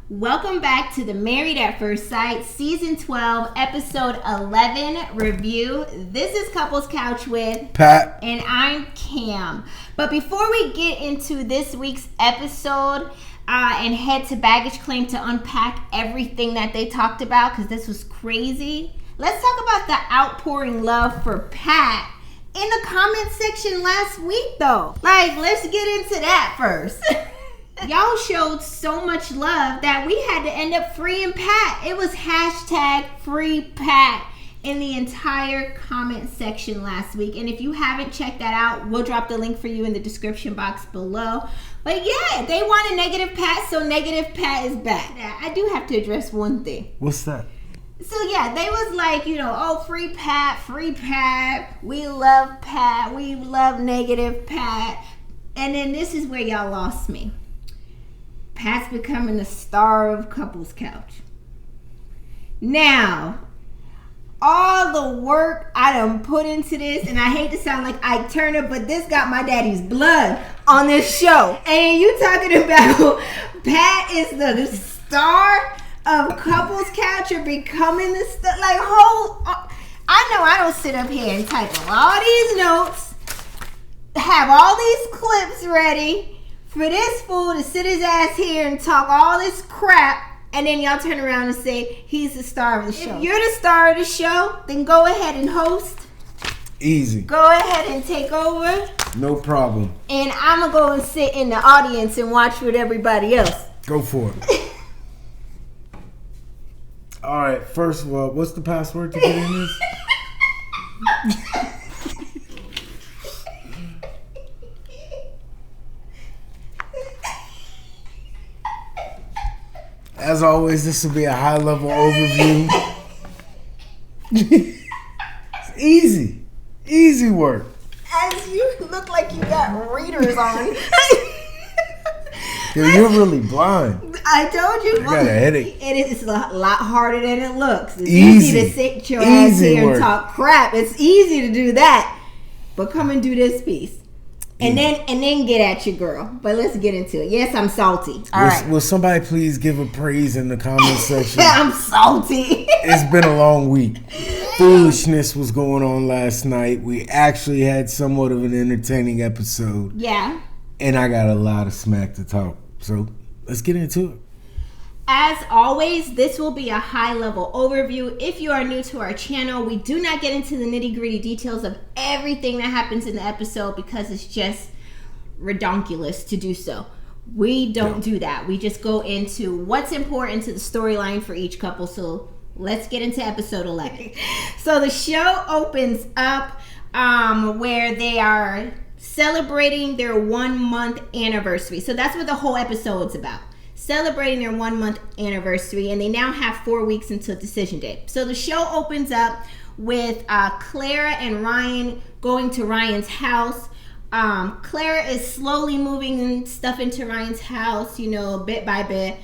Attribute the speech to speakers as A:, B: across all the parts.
A: Welcome back to the Married at First Sight Season 12, Episode 11 review. This is Couples Couch with
B: Pat.
A: And I'm Cam. But before we get into this week's episode and head to baggage claim to unpack everything that they talked about, because this was crazy, let's talk about the outpouring love for Pat in the comment section last week, though. Let's get into that first. Y'all showed so much love that we had to end up freeing Pat. It was hashtag free Pat in the entire comment section last week. And if you haven't checked that out, we'll drop the link for you in the description box below. But yeah, they want a negative Pat, so negative Pat is back. I do have to address one thing.
B: What's that?
A: So yeah, they was like, free Pat, we love Pat, we love negative Pat. And then this is where y'all lost me. Pat's becoming the star of Couples Couch. Now, all the work I done put into this, and I hate to sound like Ike Turner, but this got my daddy's blood on this show. And you talking about Pat is the star of Couples Couch or becoming the star? I know I don't sit up here and type all these notes, have all these clips ready for this fool to sit his ass here and talk all this crap, and then y'all turn around and say he's the star of the show. If you're the star of the show, then go ahead and host.
B: Easy.
A: Go ahead and take over.
B: No problem.
A: And I'm going to go and sit in the audience and watch with everybody else.
B: Go for it. All right, first of all, what's the password to get in this? As always, this will be a high-level overview. It's easy. Easy work.
A: As you look like you got readers on.
B: Dude, you're really blind.
A: I told you.
B: I got a headache.
A: It's a lot harder than it looks. It's easy to sit your ass here and talk crap. It's easy to do that. But come and do this piece. And then get at your girl. But let's get into it. Yes, I'm salty. All right.
B: Will somebody please give a praise in the comment section?
A: I'm salty.
B: It's been a long week. Foolishness was going on last night. We actually had somewhat of an entertaining episode.
A: Yeah.
B: And I got a lot of smack to talk. So let's get into it.
A: As always, this will be a high-level overview. If you are new to our channel, we do not get into the nitty-gritty details of everything that happens in the episode because it's just redonkulous to do so. We don't do that. We just go into what's important to the storyline for each couple. So let's get into episode 11. So the show opens up where they are celebrating their 1 month anniversary. So that's what the whole episode's about. Celebrating their 1 month anniversary, and they now have 4 weeks until decision day. So the show opens up with Clara and Ryan going to Ryan's house. Clara is slowly moving stuff into Ryan's house, bit by bit.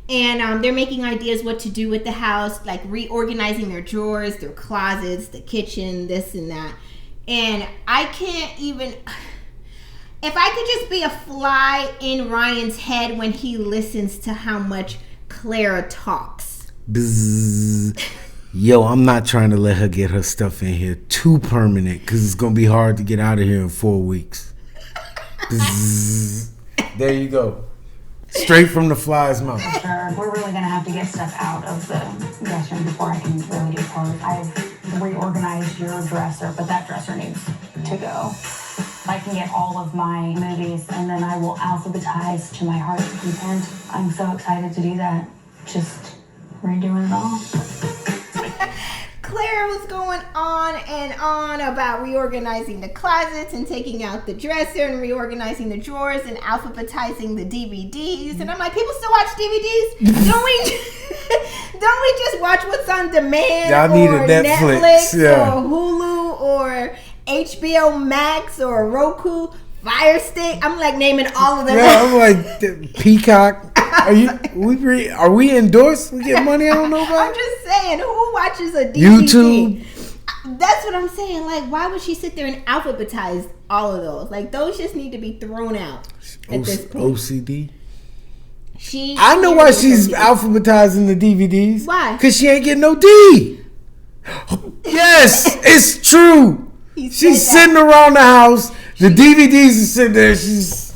A: And they're making ideas what to do with the house, like reorganizing their drawers, their closets, the kitchen, this and that. And I can't even... If I could just be a fly in Ryan's head when he listens to how much Clara talks.
B: Bzzz. Yo, I'm not trying to let her get her stuff in here too permanent because it's going to be hard to get out of here in 4 weeks. Bzzz. There you go. Straight from the fly's mouth.
C: We're really going to have to get stuff out of the dressing room before I can really do clothes. I've reorganized your dresser, but that dresser needs to go. I can get all of my movies and then I will alphabetize to my heart's content. I'm so excited to do that. Just redoing it all.
A: Clara was going on and on about reorganizing the closets and taking out the dresser and reorganizing the drawers and alphabetizing the DVDs. And I'm like, people still watch DVDs? Don't we just watch what's on demand?
B: Y'all need a Netflix
A: or Hulu or HBO Max or Roku, Fire Stick. I'm like naming all of them.
B: Yeah, I'm like Peacock. Are we endorsed? We get money? I don't know about.
A: I'm just saying, who watches a DVD?
B: YouTube.
A: That's what I'm saying. Like, why would she sit there and alphabetize all of those? Like, those just need to be thrown out at this point.
B: OCD. I know why she's alphabetizing the DVDs.
A: Why?
B: Because she ain't getting no D. Yes, it's true. She's sitting around the house. The DVDs are sitting there. She's...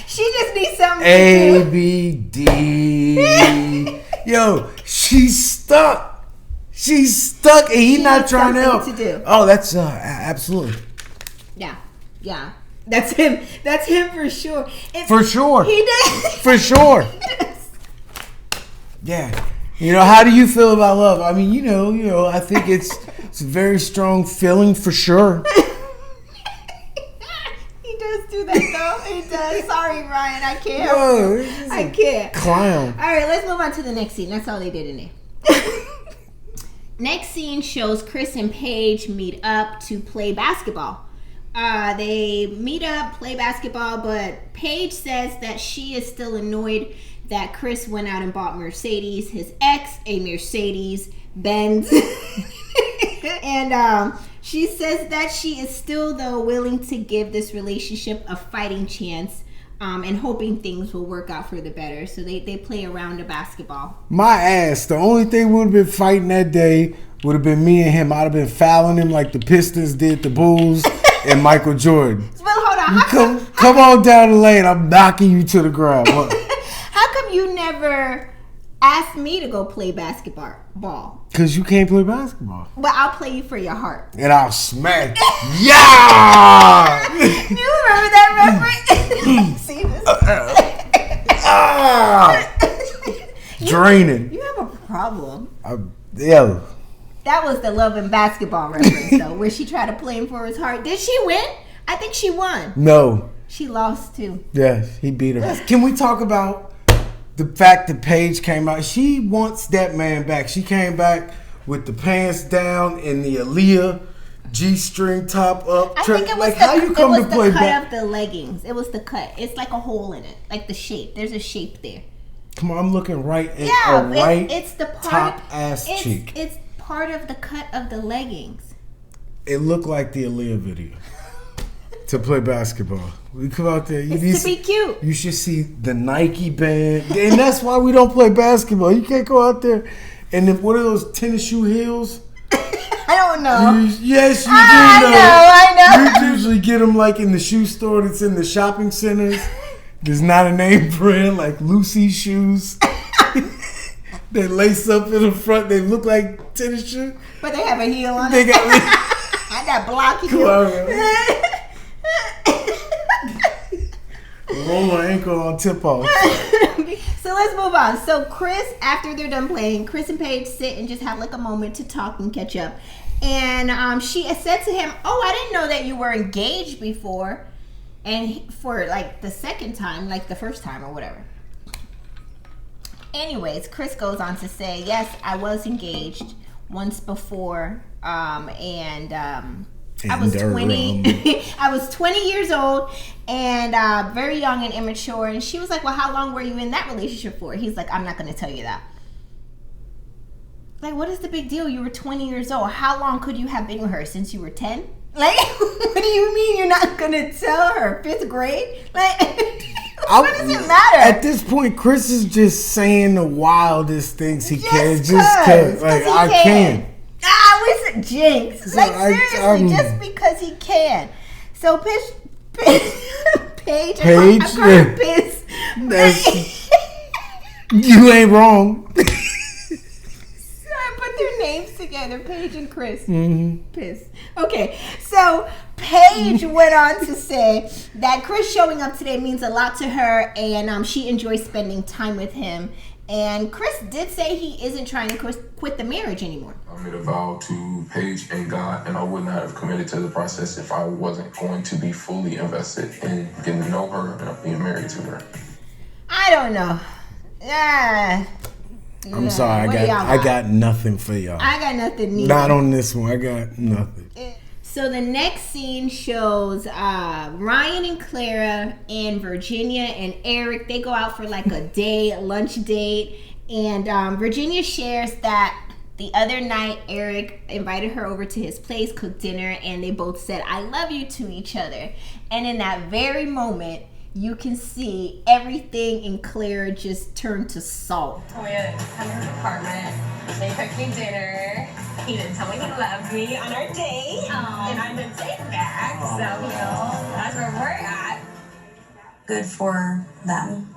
A: She just needs something
B: A,
A: to do.
B: B, D. Yo, she's stuck. She's stuck, and he's not trying to help.
A: To do.
B: Oh, that's absolutely.
A: Yeah. That's him. That's him for sure.
B: For sure.
A: He does.
B: For sure.
A: He does.
B: Yeah. You know, how do you feel about love? I mean, you know, I think it's a very strong feeling for sure.
A: He does do that though. He does. Sorry, Ryan. I can't.
B: Whoa,
A: I can't.
B: Clown.
A: All right, let's move on to the next scene. That's all they did in there. Next scene shows Chris and Paige meet up to play basketball. They meet up, play basketball, but Paige says that she is still annoyed that Chris went out and bought Mercedes, his ex, a Mercedes Benz. And she says that she is still, though, willing to give this relationship a fighting chance and hoping things will work out for the better. So they play around the basketball.
B: My ass. The only thing we would have been fighting that day would have been me and him. I'd have been fouling him like the Pistons did the Bulls and Michael Jordan.
A: Well, hold on.
B: Come on down the lane. I'm knocking you to the ground. What?
A: How come you never asked me to go play basketball?
B: Because you can't play basketball.
A: But I'll play you for your heart.
B: And I'll smack. Yeah!
A: You remember that reference? See this?
B: Draining.
A: You have a problem.
B: Yeah.
A: That was the Love and Basketball reference, though, where she tried to play him for his heart. Did she win? I think she won.
B: No.
A: She lost, too.
B: Yes, he beat her. Can we talk about the fact that Paige came out? She wants that man back. She came back with the pants down and the Aaliyah G-string top up.
A: I think it was the cut of the leggings. It was the cut. It's like a hole in it, like the shape. There's a shape there.
B: Come on, I'm looking right at
A: it's the part,
B: top ass cheek.
A: It's part of the cut of the leggings.
B: It looked like the Aaliyah video. To play basketball. We come out there.
A: It's to be cute.
B: You should see the Nike band. And that's why we don't play basketball. You can't go out there. And then what are those tennis shoe heels?
A: I don't know.
B: Yes, you do
A: I know.
B: You usually get them like in the shoe store that's in the shopping centers. There's not a name brand like Lucy's shoes. They lace up in the front. They look like tennis shoes.
A: But they have a heel on
B: They
A: it.
B: got
A: I got blocky heel.
B: Roll my ankle on tip off.
A: So let's move on. So Chris, after they're done playing, Chris and Paige sit and just have like a moment to talk and catch up. And she said to him, "Oh, I didn't know that you were engaged before." And for like the second time, like the first time or whatever. Anyways, Chris goes on to say, "Yes, I was engaged once before, I was 20. I was 20 years old and very young and immature." And she was like, "Well, how long were you in that relationship for?" He's like, "I'm not going to tell you that." Like, what is the big deal? You were 20 years old. How long could you have been with her? Since you were 10? Like, what do you mean you're not going to tell her? 5th grade? Like, what does it matter?
B: At this point, Chris is just saying the wildest things he can. Just cause. Like, I can.
A: We said jinx. Like, seriously, just because he can. So, Paige, I'm kind of pissed.
B: You ain't wrong.
A: So I put their names together, Paige and Chris.
B: Mm-hmm.
A: Pissed. Okay, so Paige went on to say that Chris showing up today means a lot to her, and she enjoys spending time with him. And Chris did say he isn't trying to quit the marriage anymore.
D: I made a vow to Paige and God, and I would not have committed to the process if I wasn't going to be fully invested in getting to know her and being married to her.
A: I don't know.
B: I'm sorry, I got nothing for y'all.
A: I got nothing neither.
B: Not on this one. I got nothing.
A: So the next scene shows Ryan and Clara and Virginia and Eric. They go out for like a lunch date. And Virginia shares that the other night Eric invited her over to his place, cooked dinner, and they both said, "I love you" to each other. And in that very moment, you can see everything in Clara just turned to salt.
E: Told me to come to his apartment. They cooked me dinner. He didn't tell me he loved me on our date. And I didn't take it back. So, that's where we're at.
C: Good for them.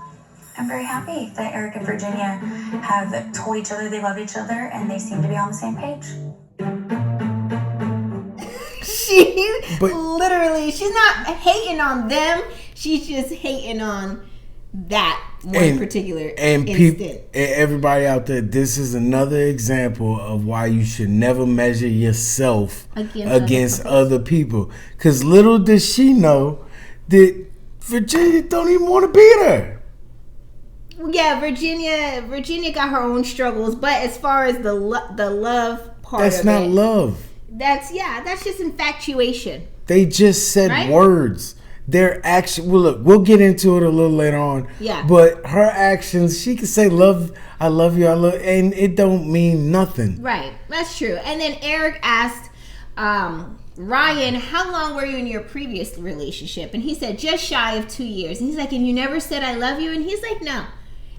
C: I'm very happy that Eric and Virginia have told each other they love each other and they seem to be on the same page.
A: Literally, she's not hating on them. She's just hating on that one particular instant.
B: And everybody out there, this is another example of why you should never measure yourself against other people. Because little does she know that Virginia don't even want to beat her.
A: Yeah, Virginia got her own struggles, but as far as the love part,
B: that's not love.
A: That's just infatuation.
B: They just said words. Their action. Well, look, we'll get into it a little later on.
A: Yeah.
B: But her actions, she can say "love," "I love you," and it don't mean nothing.
A: Right. That's true. And then Eric asked Ryan, "How long were you in your previous relationship?" And he said, "Just shy of 2 years." And he's like, "And you never said I love you?" And he's like, "No."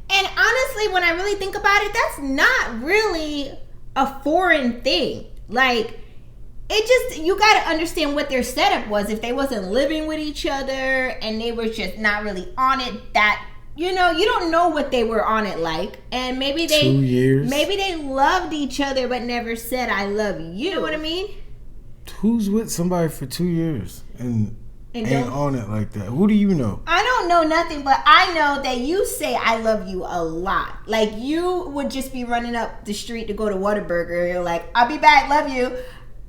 A: And honestly, when I really think about it, that's not really a foreign thing. Like, it just, you got to understand what their setup was. If they wasn't living with each other and they were just not really on it, that, you don't know what they were on it like. And maybe
B: 2 years.
A: Maybe they loved each other but never said I love you. You know what I mean?
B: Who's with somebody for 2 years and ain't on it like that? Who do you know?
A: I don't know nothing, but I know that you say I love you a lot. Like, you would just be running up the street to go to Whataburger. You're like, "I'll be back, love you.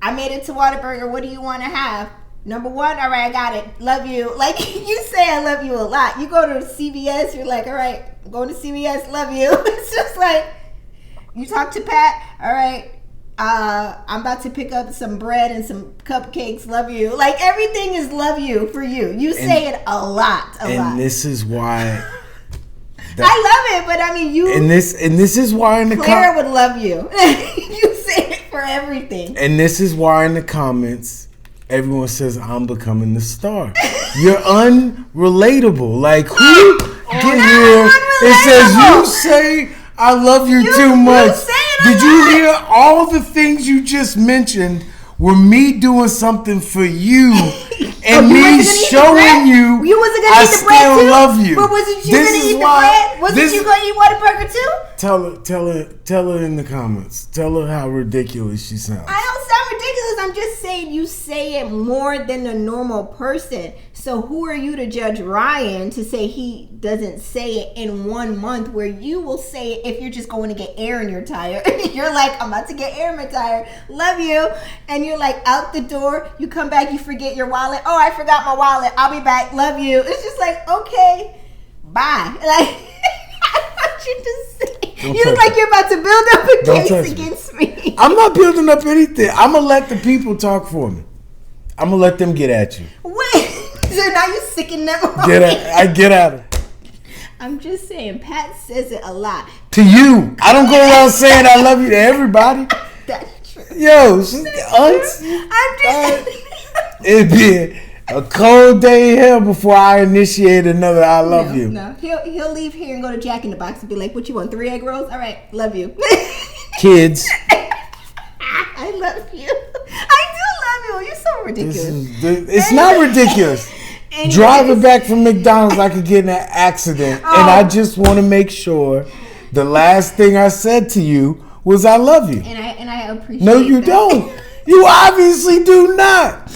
A: I made it to Whataburger. What do you want to have? Number one, all right, I got it. Love you." Like, you say I love you a lot. You go to CVS, you're like, "All right, I'm going to CVS, love you." It's just like, you talk to Pat, "All right, I'm about to pick up some bread and some cupcakes, love you." Like, everything is love you for you. You say it a lot.
B: And this is why...
A: I love it, but I mean, you...
B: And this is why in the
A: Clara would love you. You say it for everything.
B: And this is why in the comments, everyone says, "I'm becoming the star." You're unrelatable. Like, who get here and says, "You say I love you too much"? Did you hear all the things you just mentioned were me doing something for you and me showing you I still love you?
A: But wasn't you going to eat the bread? Wasn't you going to eat Whataburger too?
B: Tell her in the comments. Tell her how ridiculous she sounds.
A: I don't sound ridiculous. I'm just saying you say it more than a normal person. So who are you to judge Ryan to say he doesn't say it in 1 month, where you will say it if you're just going to get air in your tire? You're like, "I'm about to get air in my tire. Love you." And you're like out the door. You come back, you forget your wallet. "Oh, I forgot my wallet. I'll be back. Love you." It's just like, okay, bye. Like, I want you to say. You look like you're about to build up a case against me.
B: I'm not building up anything. I'm going to let the people talk for me. I'm going to let them get at you.
A: Wait. So now you sicken them off.
B: Get at her.
A: I'm just saying, Pat says it a lot.
B: To you. I don't go around saying I love you to everybody.
A: That's true.
B: Yo, she's
A: I'm just
B: it'd be a cold day here before I initiate another "I love you."
A: No, he'll leave here and go to Jack in the Box and be like, "What you want? 3 egg rolls? All right, love you."
B: Kids.
A: I love you. I do love you. You're so ridiculous.
B: It's not ridiculous. Anyways. Driving back from McDonald's, I could get in an accident, and I just want to make sure the last thing I said to you was "I love you."
A: And I appreciate.
B: No, you
A: that.
B: don't. You obviously do not.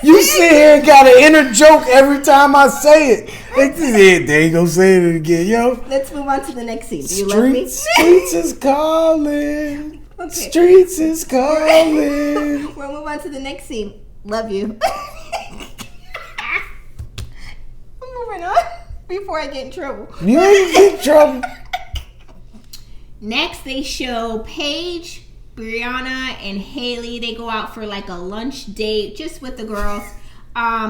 B: You sit here and got an inner joke every time I say it. They ain't gonna say it again, yo.
A: Let's move on to the next scene. Do you love me?
B: Streets is calling. Okay. Streets is calling.
A: We'll move on to the next scene. Love you. I'm moving on before I get in trouble.
B: You ain't get in trouble.
A: Next, they show Paige, Brianna, and Haley. They go out for like a lunch date just with the girls.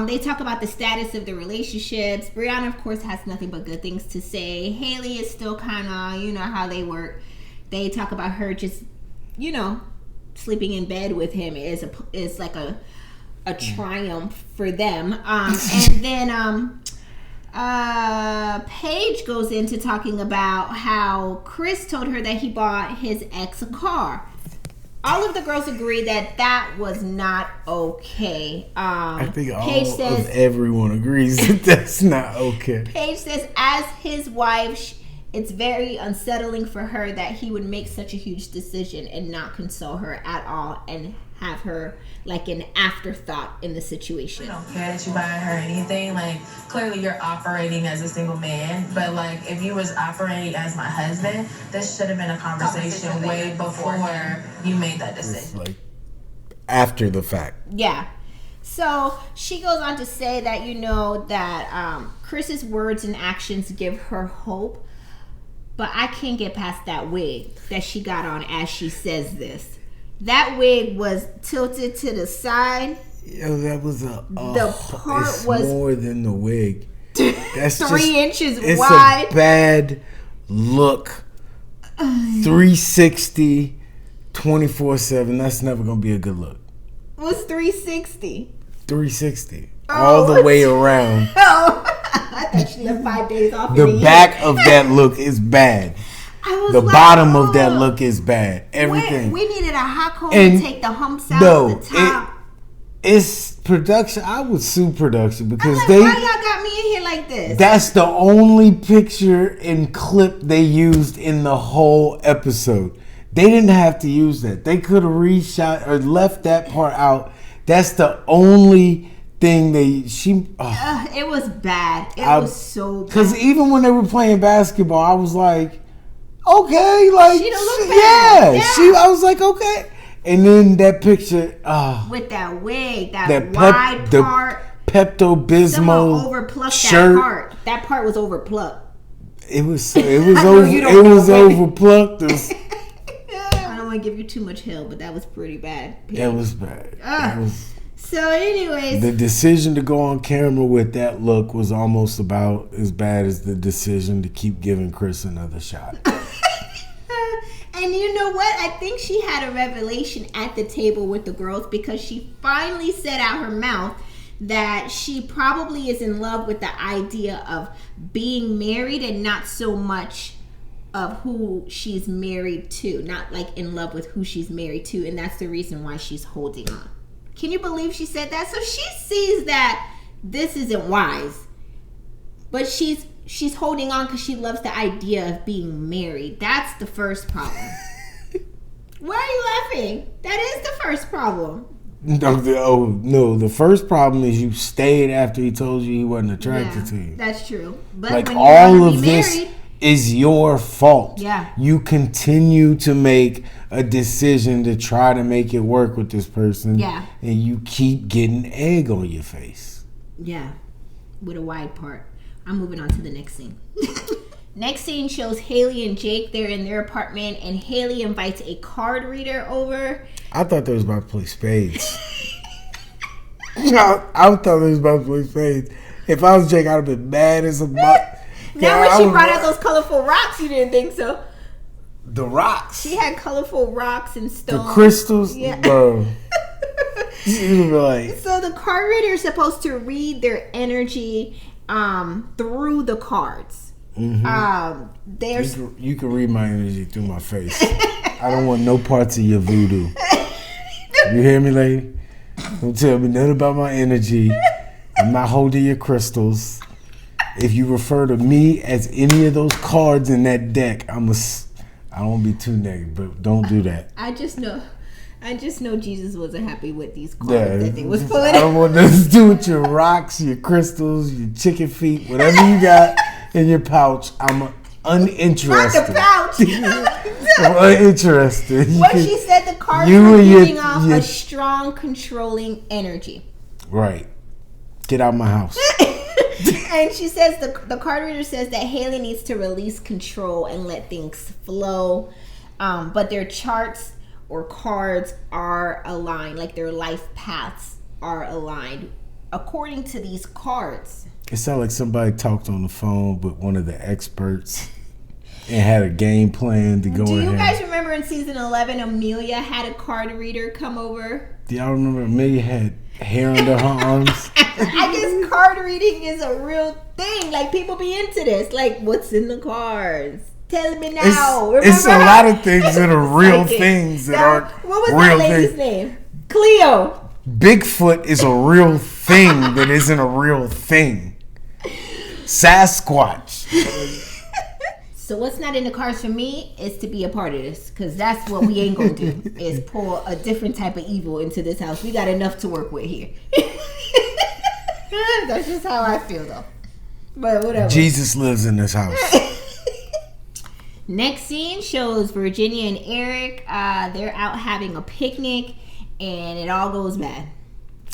A: They talk about the status of the relationships. Brianna, of course, has nothing but good things to say. Haley is still kind of, you know how they work. They talk about her just, you know, sleeping in bed with him is like a triumph for them. And then Paige goes into talking about how Chris told her that he bought his ex a car. All of the girls agree that that was not okay.
B: I think
A: Paige says
B: everyone agrees that that's not okay.
A: Paige says, as his wife, it's very unsettling for her that he would make such a huge decision and not console her at all and have her like an afterthought in the situation.
F: I don't care that you buying her anything. Like, clearly you're operating as a single man, but like if you was operating as my husband, this should have been a conversation way before you made that decision.
B: It's like after the fact.
A: Yeah. So she goes on to say that, you know, that Chris's words and actions give her hope, but I can't get past that wig that she got on as she says this. That wig was tilted to the side.
B: Yo, that was
A: the part
B: it's
A: was
B: more than the wig. That's
A: 3 inches
B: it's
A: wide.
B: It's a bad look. 360, 24/7. That's never gonna be a good look.
A: What's 360?
B: 360, all the way around.
A: Oh, I thought she left 5 days off.
B: The back of that look is bad. The bottom of that look is bad. Everything.
A: We needed a hot comb to take the humps out of the top.
B: It's production. I would sue production because
A: why y'all got me in here like this?
B: That's the only picture and clip they used in the whole episode. They didn't have to use that. They could have reshot or left that part out. That's the only thing
A: it was bad. It was so bad.
B: Because even when they were playing basketball, I was like, okay, like
A: she don't look bad.
B: Yeah. I was like, okay. And then that picture,
A: with that wig, that wide part,
B: Pepto-Bismol
A: someone overplucked
B: shirt.
A: that part. That part was overplucked.
B: It was overplucked.
A: I don't want to give you too much hell, but that was pretty bad.
B: That was bad.
A: So, anyways,
B: the decision to go on camera with that look was almost about as bad as the decision to keep giving Chris another shot.
A: And you know what? I think she had a revelation at the table with the girls because she finally said out her mouth that she probably is in love with the idea of being married and not so much of who she's married to. Not like in love with who she's married to. And that's the reason why she's holding on. Can you believe she said that? So she sees that this isn't wise. But she's holding on because she loves the idea of being married. That's the first problem. Why are you laughing? That is the first problem.
B: No, the first problem is you stayed after he told you he wasn't attracted to you.
A: That's true. But
B: like
A: when
B: all of this is your fault.
A: Yeah.
B: You continue to make a decision to try to make it work with this person.
A: Yeah.
B: And you keep getting egg on your face.
A: Yeah. With a wide part. I'm moving on to the next scene. Next scene shows Haley and Jake. They're in their apartment, and Haley invites a card reader over.
B: I thought they was about to play spades. I thought they was about to play spades. If I was Jake, I'd have been mad as a buck.
A: Now when she brought out those colorful rocks, you didn't think so.
B: The rocks.
A: She had colorful rocks and stones.
B: The crystals.
A: Yeah.
B: Bro. Like,
A: so the card reader is supposed to read their energy through the cards.
B: Mm-hmm. You can read my energy through my face. I don't want no parts of your voodoo. You hear me, lady? Don't tell me nothing about my energy. I'm not holding your crystals. If you refer to me as any of those cards in that deck, I don't want to be too negative, but don't do that.
A: I just know Jesus wasn't happy with these cards that they was pulling.
B: I don't want nothing to do with your rocks, your crystals, your chicken feet, whatever you got in your pouch. I'm uninterested.
A: Not the pouch.
B: I'm uninterested.
A: She said the cards were giving off a strong, controlling energy.
B: Right. Get out of my house.
A: And she says the card reader says that Haley needs to release control and let things flow. But their charts or cards are aligned, like their life paths are aligned according to these cards.
B: It sounded like somebody talked on the phone with one of the experts and had a game plan to go ahead.
A: Do you guys remember in season 11, Amelia had a card reader come over
B: Do y'all remember Amelia had hair under her arms?
A: I guess card reading is a real thing. Like, people be into this. Like, what's in the cards? Tell me now.
B: It's a lot of things that are real things that aren't
A: what was
B: real
A: that lady's
B: things.
A: name? Cleo.
B: Bigfoot is a real thing that isn't a real thing. Sasquatch.
A: So what's not in the cards for me is to be a part of this, because that's what we ain't gonna do, is pour a different type of evil into this house. We got enough to work with here. That's just how I feel, though. But whatever.
B: Jesus lives in this house.
A: Next scene shows Virginia and Eric. They're out having a picnic, and it all goes bad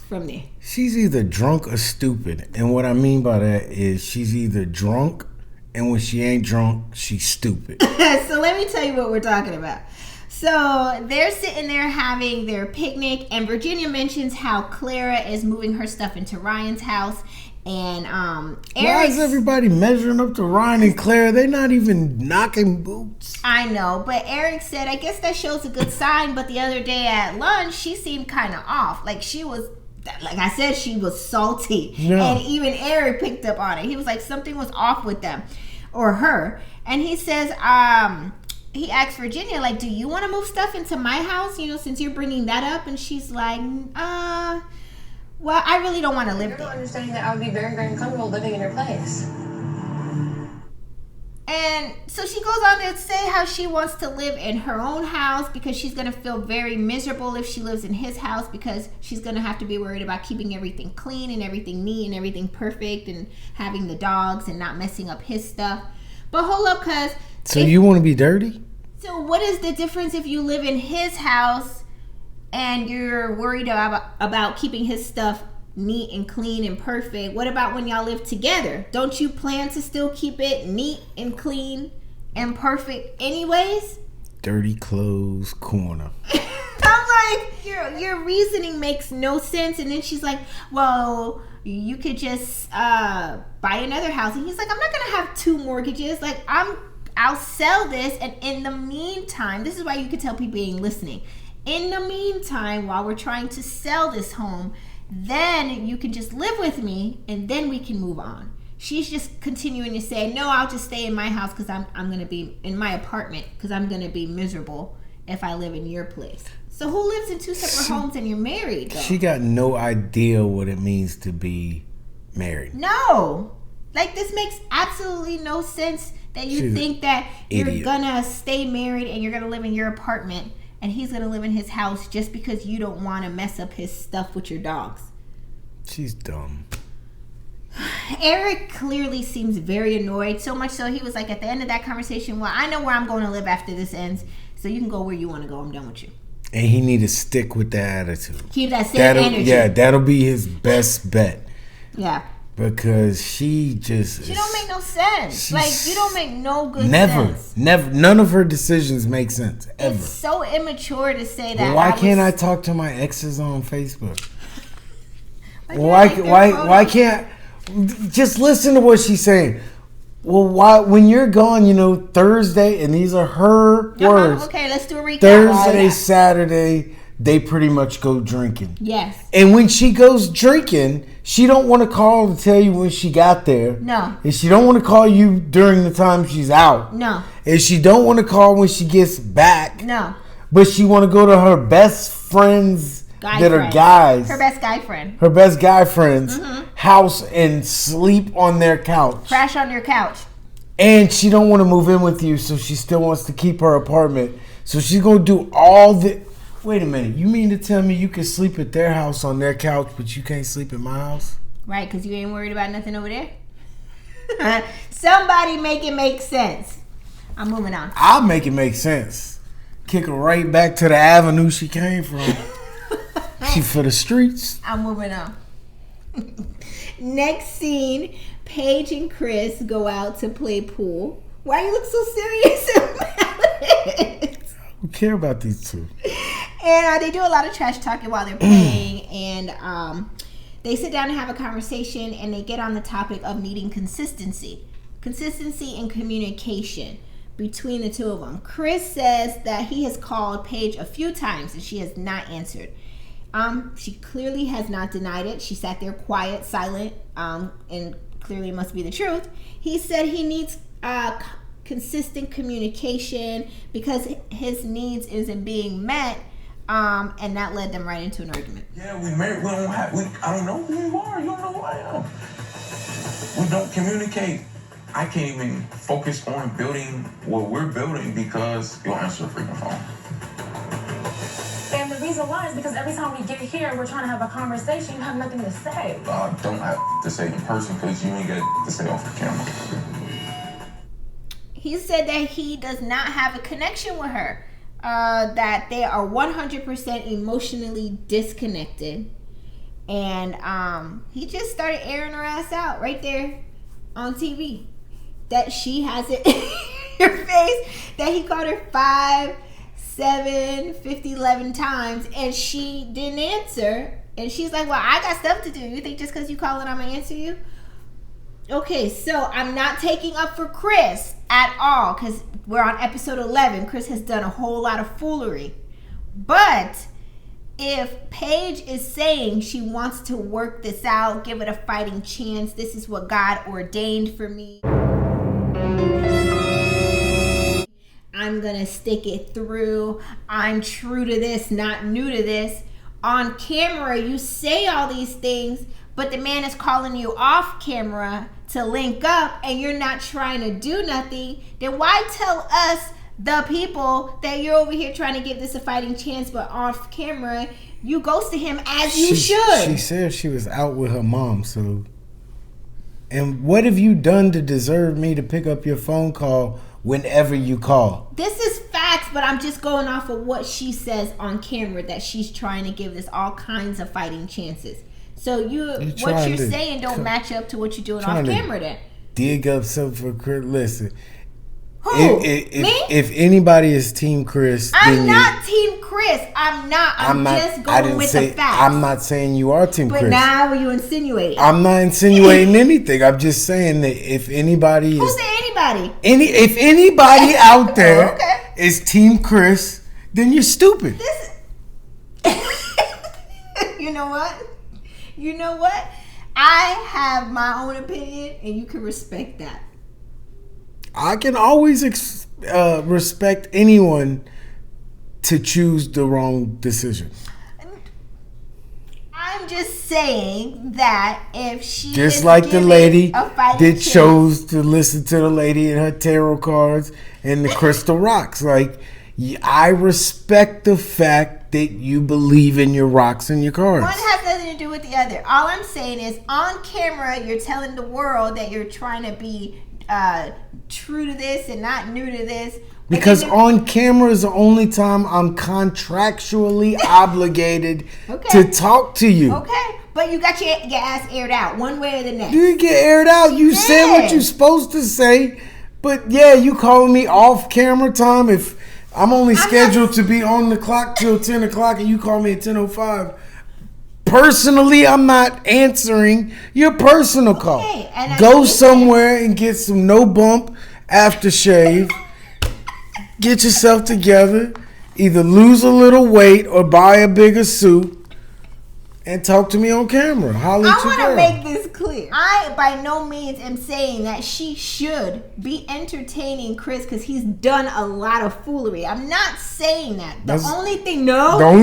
A: from there.
B: She's either drunk or stupid. And what I mean by that is she's either drunk, and when she ain't drunk, she's stupid.
A: So let me tell you what we're talking about. So they're sitting there having their picnic, and Virginia mentions how Clara is moving her stuff into Ryan's house. And
B: why is everybody measuring up to Ryan and Clara? They're not even knocking boots.
A: I know, but Eric said, I guess that shows a good sign. But the other day at lunch, she seemed kind of off. Like, she was, like I said, she was salty.
B: Yeah.
A: And even Eric picked up on it. He was like, something was off with them or her. And he says, he asked Virginia, like, do you want to move stuff into my house, you know, since you're bringing that up? And she's like, well, I really don't want to live
E: You're
A: there.
E: not understanding that I would be very, very uncomfortable living in your place.
A: And so she goes on to say how she wants to live in her own house because she's going to feel very miserable if she lives in his house, because she's going to have to be worried about keeping everything clean and everything neat and everything perfect and having the dogs and not messing up his stuff. But hold up, cuz.
B: So you want to be dirty?
A: So what is the difference if you live in his house and you're worried about keeping his stuff neat and clean and perfect? What about when y'all live together? Don't you plan to still keep it neat and clean and perfect anyways?
B: Dirty clothes corner.
A: I'm like, your reasoning makes no sense. And then she's like, well, you could just buy another house. And he's like, I'm not gonna have 2 mortgages. Like, I'll sell this, and in the meantime, this is why you can tell people ain't listening. In the meantime, while we're trying to sell this home, then you can just live with me, and then we can move on. She's just continuing to say, no, I'll just stay in my house because I'm going to be in my apartment because I'm going to be miserable if I live in your place. So who lives in 2 separate homes and you're married, though?
B: She got no idea what it means to be married.
A: No. Like, this makes absolutely no sense that you
B: She's
A: think that you're
B: idiot.
A: going to stay married and you're going to live in your apartment and he's going to live in his house just because you don't want to mess up his stuff with your dogs.
B: She's dumb.
A: Eric clearly seems very annoyed, so much so he was like, at the end of that conversation, well, I know where I'm going to live after this ends, so you can go where you want to go. I'm done with you.
B: And he need to stick with the attitude.
A: Keep that same energy.
B: Yeah, that'll be his best bet.
A: Yeah.
B: Because she
A: don't make no sense. Like, you don't make no good sense.
B: Never. None of her decisions make sense, ever.
A: It's so immature to say that.
B: Why can't I talk to my exes on Facebook?
A: Why
B: can't... Just listen to what she's saying. Well, why, when you're gone, you know, Thursday, and these are her words.
A: Okay, let's do a recap.
B: Thursday, Saturday, they pretty much go drinking.
A: Yes.
B: And when she goes drinking, she don't want to call to tell you when she got there.
A: No.
B: And she don't want to call you during the time she's out.
A: No.
B: And she don't want to call when she gets back.
A: No.
B: But she want to go to her best friends are guys.
A: Her best guy friend.
B: Her best guy friends' house and sleep on their couch.
A: Crash on your couch.
B: And she don't want to move in with you, so she still wants to keep her apartment. So she's going to do all the... Wait a minute. You mean to tell me you can sleep at their house on their couch, but you can't sleep at my house?
A: Right, because you ain't worried about nothing over there? Somebody make it make sense. I'm moving on.
B: I'll make it make sense. Kick her right back to the avenue she came from. She for the streets.
A: I'm moving on. Next scene, Paige and Chris go out to play pool. Why you look so serious about it?
B: Who care about these two?
A: And they do a lot of trash talking while they're playing. And they sit down and have a conversation. And they get on the topic of needing consistency. Consistency and communication between the two of them. Chris says that he has called Paige a few times and she has not answered. She clearly has not denied it. She sat there quiet, silent, and clearly it must be the truth. He said he needs consistent communication because his needs isn't being met, and that led them right into an argument.
D: Yeah, we married. I don't know who you are. You don't know who I am. We don't communicate. I can't even focus on building what we're building because you don't answer the freaking phone.
F: And the reason why is because every time we get here, we're trying to have a conversation. You have nothing to say.
D: I don't have to say in person because you ain't got to say off the camera.
A: He said that he does not have a connection with her, that they are 100% emotionally disconnected, and he just started airing her ass out right there on TV. That she has it in her face, that he called her 5, 7, 50, 11 times, and she didn't answer. And she's like, well, I got stuff to do. You think just because you call it, I'm going to answer you? Okay, so I'm not taking up for Chris at all because we're on episode 11. Chris has done a whole lot of foolery. But if Paige is saying she wants to work this out, give it a fighting chance, this is what God ordained for me, I'm gonna stick it through, I'm true to this, not new to this. On camera, you say all these things, but the man is calling you off camera to link up and you're not trying to do nothing. Then why tell us, the people, that you're over here trying to give this a fighting chance, but off camera you ghosted him as you should?
B: She said she was out with her mom. So, and what have you done to deserve me to pick up your phone call whenever you call?
A: This is facts, but I'm just going off of what she says on camera, that she's trying to give this all kinds of fighting chances. So what you're saying don't match up to what you're doing off camera then.
B: Dig up something for Chris. Listen.
A: Who? Me?
B: If anybody is Team Chris,
A: I'm not Team Chris. I'm not. I'm just going with the facts.
B: I'm not saying you are Team Chris.
A: But now you insinuating.
B: I'm not insinuating anything. I'm just saying that if anybody
A: Who's the anybody?
B: If anybody out there is Team Chris, then you're stupid.
A: You know what? You know what? I have my own opinion, and you can respect that.
B: I can always respect anyone to choose the wrong decision.
A: I'm just saying that if she
B: just like the lady that chose to listen to the lady and her tarot cards and the crystal rocks, like, I respect the fact that you believe in your rocks and your cards.
A: One has nothing to do with the other. All I'm saying is, on camera, you're telling the world that you're trying to be true to this and not new to this.
B: Because on camera is the only time I'm contractually obligated to talk to you.
A: Okay, but you got your ass aired out one way or the next.
B: You didn't get aired out. You said what you're supposed to say. But yeah, you calling me off camera time. If I'm only scheduled to be on the clock till 10 o'clock and you call me at 10:05. Personally, I'm not answering your personal call. Go somewhere and get some no bump aftershave. Get yourself together. Either lose a little weight or buy a bigger suit and talk to me on camera. I
A: want to make this clear. I by no means am saying that she should be entertaining Chris because he's done a lot of foolery. I'm not saying that. The only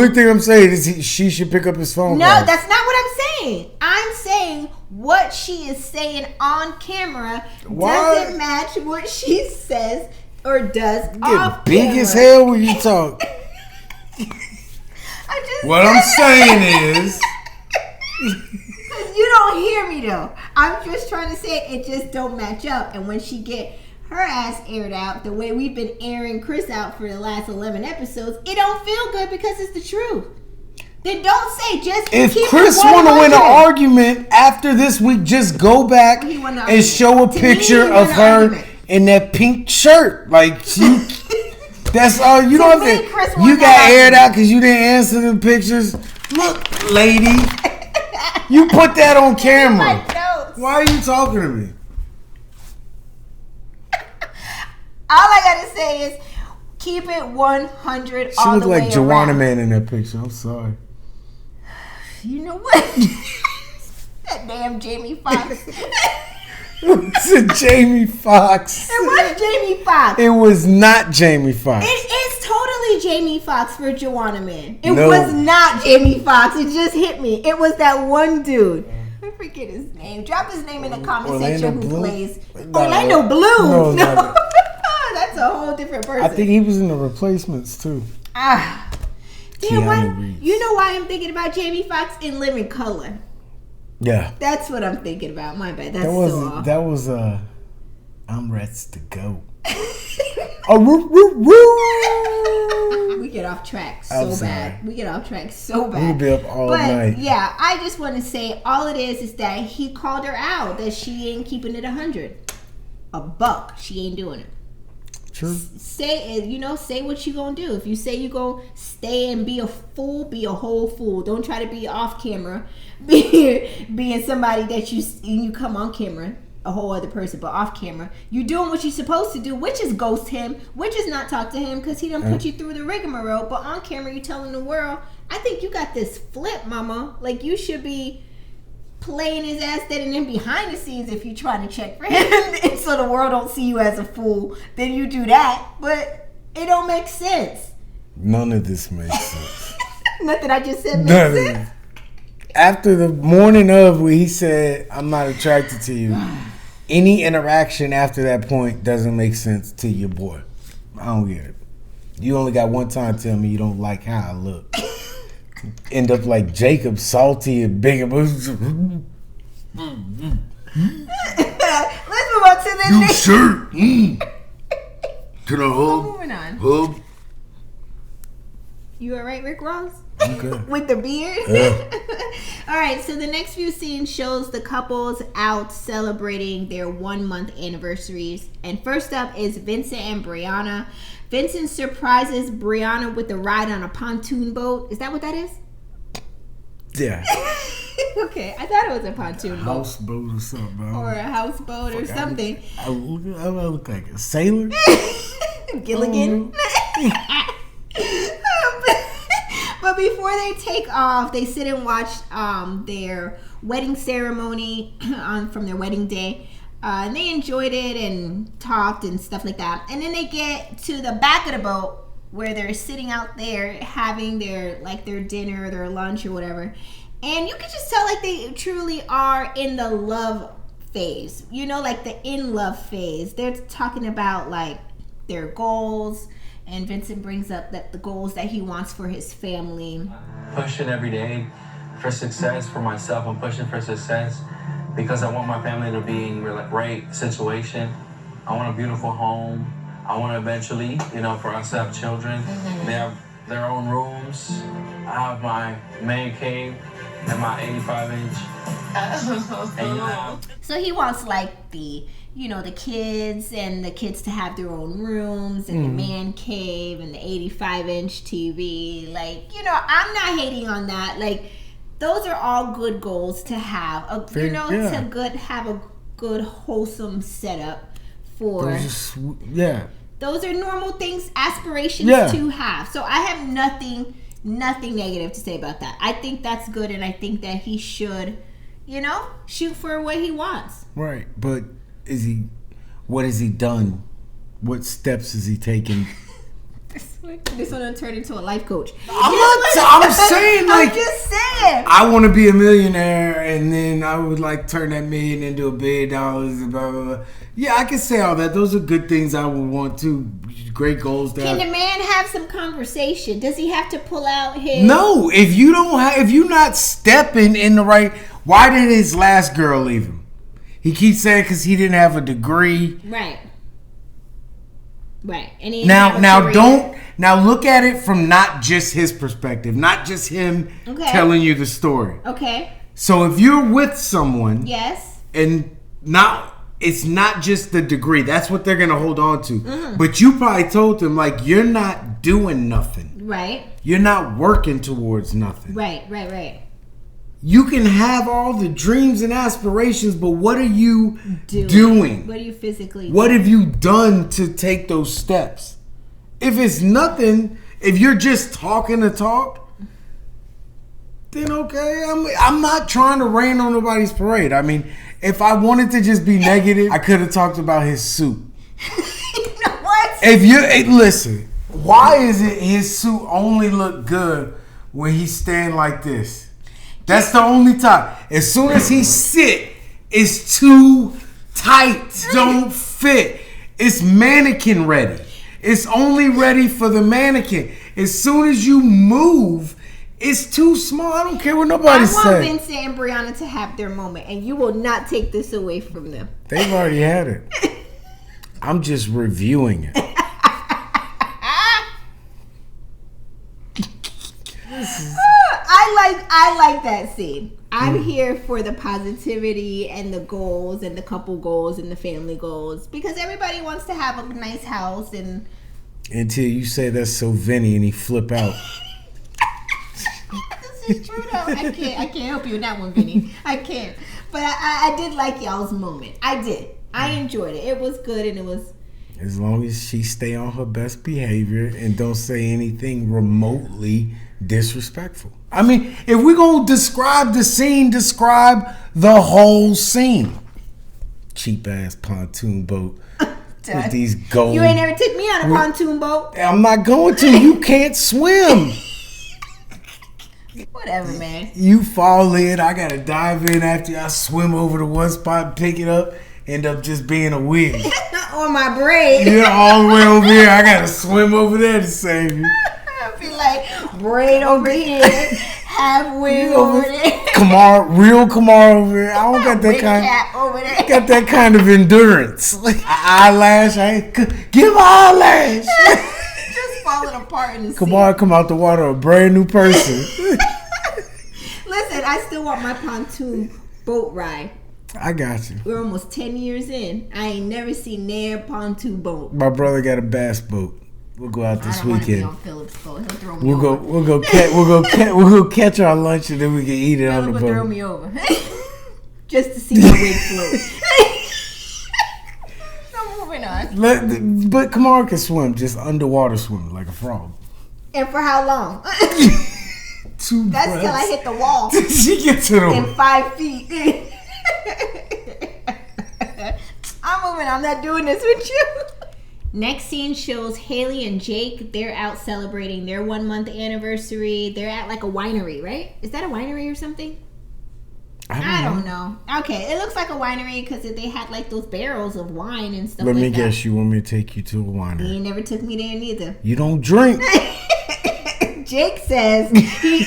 A: thing I'm saying is she should pick up his phone. No, that's not what I'm saying. I'm saying what she is saying on camera doesn't match what she says or does off camera.
B: Big as hell when you talk. What I'm saying is,
A: you don't hear me though. I'm just trying to say it just don't match up. And when she get her ass aired out the way we've been airing Chris out for the last 11 episodes, it don't feel good because it's the truth. Then don't say just.
B: If Chris want to win an argument after this week, just go back and show a picture of her in that pink shirt. Like you. That's all. You don't have to. You got aired out because you didn't answer the pictures. Look, lady, you put that on camera. Why are you talking to me?
A: All I gotta say is keep it 100 all the way around.
B: She looked like Joanna Man in that picture. I'm sorry.
A: You know what? That damn Jamie Foxx.
B: It's a Jamie Foxx.
A: It was Jamie Foxx.
B: It was not Jamie Foxx.
A: It's totally Jamie Foxx for Joanna Man. It was not Jamie Foxx. It just hit me. It was that one dude. I forget his name. Drop his name in the comment section who plays Orlando Bloom. No. That's a whole different person.
B: I think he was in The Replacements too.
A: Damn, you know why I'm thinking about Jamie Foxx in Living Color?
B: Yeah.
A: That's what I'm thinking about. My bad. That
B: was I'm Reds to go.
A: We get off track so bad. We get off track so bad.
B: We'll be up all night.
A: Yeah, I just want to say all it is that he called her out that she ain't keeping it 100. $1. She ain't doing it.
B: True.
A: Say what you gonna do. If you say you gonna stay and be a fool, be a whole fool. Don't try to be off camera, being somebody that you come on camera, a whole other person, but off camera, you doing what you're supposed to do, which is ghost him, which is not talk to him because he done put you through the rigmarole. But on camera, you telling the world, I think you got this flip, mama. Like you should be playing his ass dead, and then behind the scenes, if you trying to check for him and so the world don't see you as a fool, then you do that. But it don't make sense.
B: None of this makes sense.
A: Nothing I just said makes sense.
B: After the morning of where he said, I'm not attracted to you, any interaction after that point doesn't make sense to your boy. I don't get it. You only got one time to tell me you don't like how I look. End up like Jacob, salty and big.
A: Let's move on to the
B: New
A: next
B: shirt. Can I hug?
A: Moving on.
B: Hug?
A: You alright, Rick Ross?
B: Okay.
A: With the beard?
B: Yeah.
A: Alright, so the next few scenes shows the couples out celebrating their 1 month anniversaries. And first up is Vincent and Brianna. Vincent surprises Brianna with a ride on a pontoon boat. Is that what that is?
B: Yeah.
A: Okay, I thought it was a pontoon boat.
B: Houseboat or something.
A: Or a houseboat or something.
B: I look like a sailor.
A: Gilligan. But before they take off, they sit and watch their wedding ceremony from their wedding day. And they enjoyed it and talked and stuff like that. And then they get to the back of the boat where they're sitting out there having their dinner, their lunch or whatever. And you can just tell like they truly are in the love phase. You know, like the in love phase. They're talking about like their goals. And Vincent brings up that the goals that he wants for his family.
G: Pushing every day for success for myself. I'm pushing for success because I want my family to be in a great situation. I want a beautiful home. I want to eventually, for us to have children. They have their own rooms. I have my man cave and my 85-inch.
A: So he wants like the kids and the kids to have their own rooms and the man cave and the 85-inch TV. Like, I'm not hating on that. Like, those are all good goals to have. Have a good wholesome setup for. Those are normal things, aspirations to have. So I have nothing negative to say about that. I think that's good, and I think that he should, shoot for what he wants.
B: Right, but what has he done? What steps has he taken?
A: This one turned into a life coach.
B: I'm saying, like,
A: I'm just saying.
B: I want to be a millionaire, and then I would turn that million into $1 billion. And blah blah blah. Yeah, I can say all that. Those are good things I would want to. Great goals.
A: Can the man have some conversation? Does he have to pull out his?
B: No, if you're not stepping in the right. Why did his last girl leave him? He keeps saying because he didn't have a degree.
A: Right. And
B: now look at it from not just his perspective, not just him telling you the story.
A: Okay.
B: So if you're with someone,
A: yes,
B: and it's not just the degree. That's what they're gonna hold on to. But you probably told them you're not doing nothing.
A: Right.
B: You're not working towards nothing.
A: Right.
B: You can have all the dreams and aspirations, but what are you doing?
A: What are you physically doing?
B: What have you done to take those steps? If it's nothing, if you're just talking the talk, then okay. I'm not trying to rain on nobody's parade. I mean, if I wanted to just be negative, I could have talked about his suit.
A: You know what?
B: Listen, why is it his suit only look good when he stand like this? That's the only time. As soon as he sit, it's too tight. Don't fit. It's mannequin ready. It's only ready for the mannequin. As soon as you move, it's too small. I don't care what nobody says.
A: I want Vincent and Brianna to have their moment, and you will not take this away from them.
B: They've already had it. I'm just reviewing it.
A: I like that scene. I'm here for the positivity and the goals and the couple goals and the family goals because everybody wants to have a nice house and.
B: Until you say that's so Vinny and he flip out.
A: This is true though. I can't help you with that one, Vinny. I can't. But I did like y'all's moment. I did. I enjoyed it. It was good and it was.
B: As long as she stay on her best behavior and don't say anything remotely disrespectful. I mean, if we're going to describe the scene, describe the whole scene. Cheap ass pontoon boat with these gold.
A: You ain't never took me on a pontoon boat.
B: I'm not going to. You can't swim.
A: Whatever, man.
B: You fall in. I got to dive in after you. I swim over to one spot, pick it up, end up just being a wig.
A: On my braid.
B: Yeah, all the way over here. I got to swim over there to save you.
A: I feel like braid over here, half wig over there.
B: Real Kamar over here. I don't got that
A: Wig
B: kind.
A: cap over there.
B: Got that kind of endurance. Like eyelash. Give eyelash.
A: Just falling apart in the sea.
B: Kamar come out the water a brand new person.
A: Listen, I still want my pontoon boat ride.
B: I got you.
A: We're almost 10 years in. I ain't never seen their pontoon boat.
B: My brother got a bass boat. We'll go out this weekend.
A: I don't want to be on Philip's boat. He'll throw me over.
B: We'll go catch our lunch and then we can eat it on the boat.
A: Throw me over. Just to see my wig float. So moving on.
B: But Kamar can swim, just underwater swim like a frog.
A: And for how long? That's till I hit the wall.
B: She gets to
A: in 5 feet. I'm moving. I'm not doing this with you. Next scene shows Haley and Jake. They're out celebrating their 1 month anniversary. They're at like a winery, right? Is that a winery or something? I don't know. Okay, it looks like a winery because they had like those barrels of wine and stuff.
B: Let me guess. You want me to take you to a winery?
A: He never took me there neither.
B: You don't drink.
A: Jake says he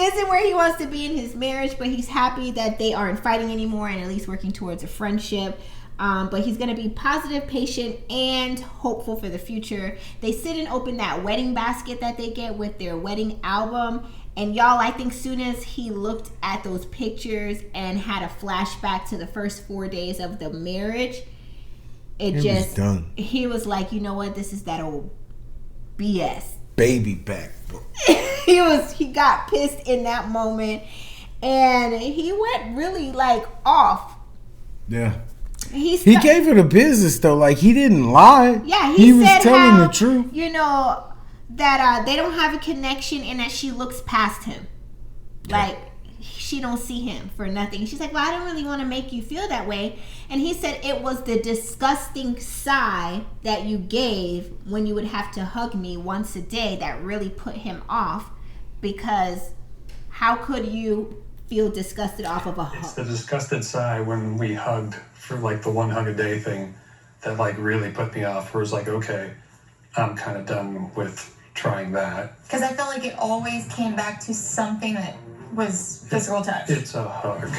A: isn't where he wants to be in his marriage, but he's happy that they aren't fighting anymore and at least working towards a friendship. But he's going to be positive, patient, and hopeful for the future. They sit and open that wedding basket that they get with their wedding album. And y'all, I think soon as he looked at those pictures and had a flashback to the first 4 days of the marriage, it was done. He was like, you know what? This is that old BS.
B: Baby back.
A: He got pissed in that moment. And he went really like off.
B: Yeah. He gave her the business though, like he didn't lie.
A: Yeah, he
B: was
A: said
B: telling the truth.
A: You know that they don't have a connection and that she looks past him, like she don't see him for nothing. She's like, well, I don't really want to make you feel that way. And he said it was the disgusting sigh that you gave when you would have to hug me once a day that really put him off, because how could you feel disgusted off of a hug?
H: It's the disgusted sigh when we hugged for like the 1 hug a day thing that like really put me off, where it's like, okay, I'm kind of done with trying that.
C: Because I felt like it always came back to something that was physical touch.
H: It's a hug.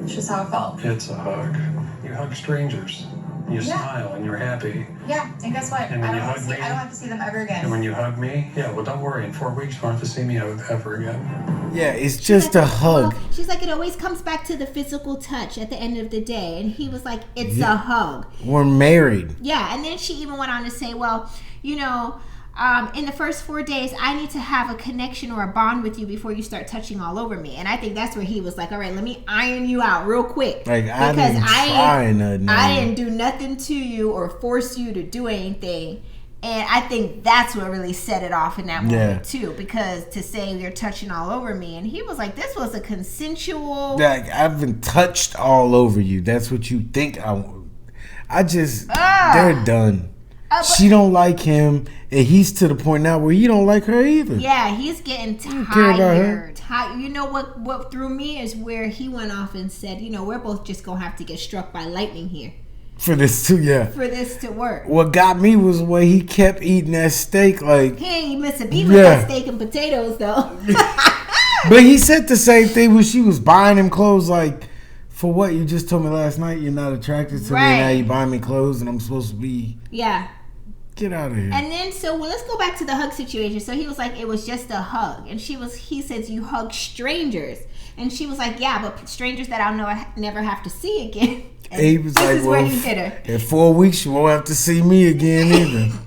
C: It's just how it felt.
H: It's a hug. You hug strangers. You smile and you're happy.
C: Yeah, and guess what?
H: And when you hug me,
C: I don't have to see them ever again.
H: And when you hug me, well, don't worry. In 4 weeks, you won't have to see me ever again.
B: Yeah, it's just a hug.
A: Well, she's like, it always comes back to the physical touch at the end of the day. And he was like, it's a hug.
B: We're married.
A: Yeah, and then she even went on to say, well, you know, in the first 4 days, I need to have a connection or a bond with you before you start touching all over me. And I think that's where he was like, all right, let me iron you out real quick.
B: Like, I didn't try nothing.
A: I didn't do nothing to you or force you to do anything. And I think that's what really set it off in that moment too, because to say you're touching all over me, and he was like, "This was a consensual."
B: Like, I've been touched all over you. That's what you think I just they're done. She don't like him, and he's to the point now where he don't like her either.
A: Yeah, he's getting tired. You know what threw me is where he went off and said, "You know, we're both just gonna have to get struck by lightning here."
B: For this to work. What got me was the way he kept eating that steak. Like,
A: he ain't miss a beat with that steak and potatoes though.
B: But he said the same thing when she was buying him clothes. Like, for what? You just told me last night you're not attracted to me. Now you buying me clothes and I'm supposed to be.
A: Yeah.
B: Get out of here.
A: And then let's go back to the hug situation. So he was like, it was just a hug, and he says you hug strangers, and she was like, yeah, but strangers that I'll never have to see again. And
B: he was like, well, in 4 weeks you won't have to see me again either.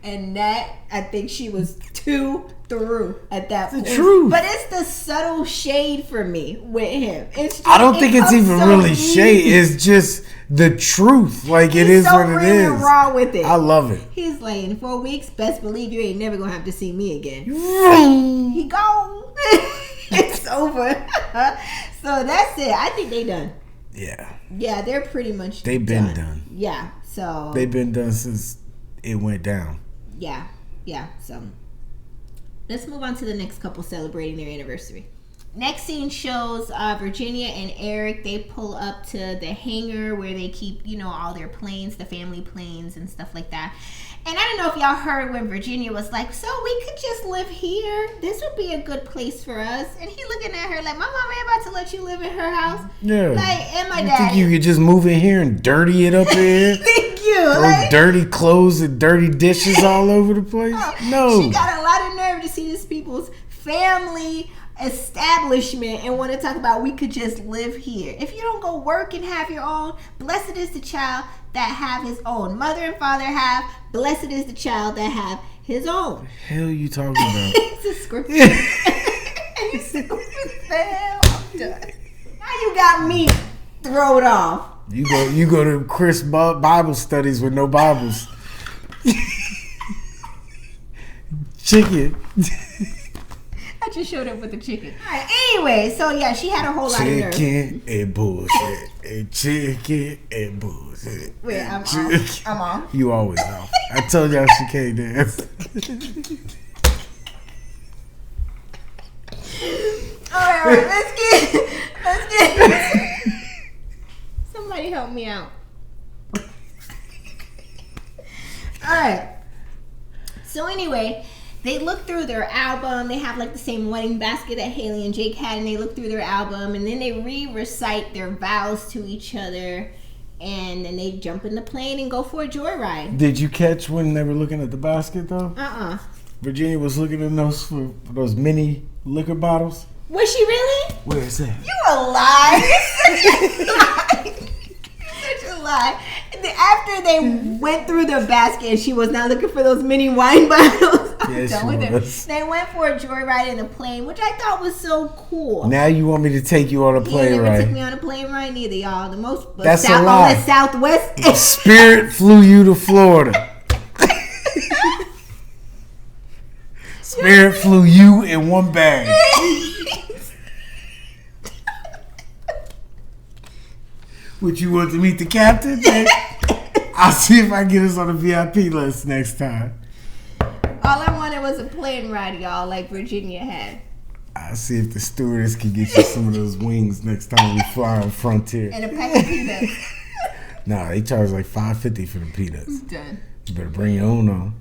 A: And that, I think she was too through at that point.
B: The truth.
A: But it's the subtle shade for me with him.
B: I don't think it's even really shade. It's just the truth. Like, it is what it is.
A: He's so raw with it.
B: I love it.
A: He's like, in 4 weeks, best believe you ain't never gonna have to see me again. He gone. It's over. So that's it. I think they done. Yeah, they're pretty much
B: They've been done.
A: Yeah, so
B: they've been done since it went down.
A: Yeah, so let's move on to the next couple celebrating their anniversary. Next scene shows Virginia and Eric. They pull up to the hangar where they keep, all their planes, the family planes and stuff like that. And I don't know if y'all heard when Virginia was like, so we could just live here. This would be a good place for us. And he looking at her like, my mama ain't about to let you live in her house. Yeah. Like, and my dad.
B: Think you could just move in here and dirty it up here?
A: Thank you.
B: Throw dirty clothes and dirty dishes all over the place? No.
A: She got a lot of nerve to see this people's family establishment and want to talk about we could just live here. If you don't go work and have your own, blessed is the child that have his own. Mother and father have, blessed is the child that have his own.
B: The hell you talking about?
A: It's a scripture. And you said, what the hell? I'm done. Now you got me thrown off.
B: You go to Chris Bible studies with no Bibles. Chicken.
A: I just showed up with the chicken. All right, anyway, so yeah, she had a whole lot of nerve.
B: Chicken and bullshit. And chicken and bullshit.
A: Wait, I'm off.
B: You always off. I told y'all she can't dance.
A: All right, let's get. Somebody help me out. All right. So anyway, they look through their album. They have like the same wedding basket that Haley and Jake had, and they look through their album, and then they recite their vows to each other, and then they jump in the plane and go for a joyride.
B: Did you catch when they were looking at the basket though? Virginia was looking at those for those mini liquor bottles.
A: Was she really?
B: Where is that?
A: You a lie. You're such a lie. After they went through the basket and she was not looking for those mini wine bottles, I'm done with it. They went for a joyride in a plane, which I thought was so cool.
B: Now you want me to take you on a plane ride?
A: You never took me on a plane ride neither, y'all. The most
B: That's a lie.
A: On the Southwest.
B: Spirit flew you to Florida. Spirit flew you in one bag. Would you want to meet the captain? I'll see if I get us on the VIP list next time.
A: All I wanted was a plane ride, y'all, like Virginia had.
B: I'll see if the stewardess can get you some of those wings next time we fly on Frontier.
A: And a pack of peanuts.
B: Nah, they charge like $5.50 for the peanuts.
A: I'm done.
B: You better bring your own on.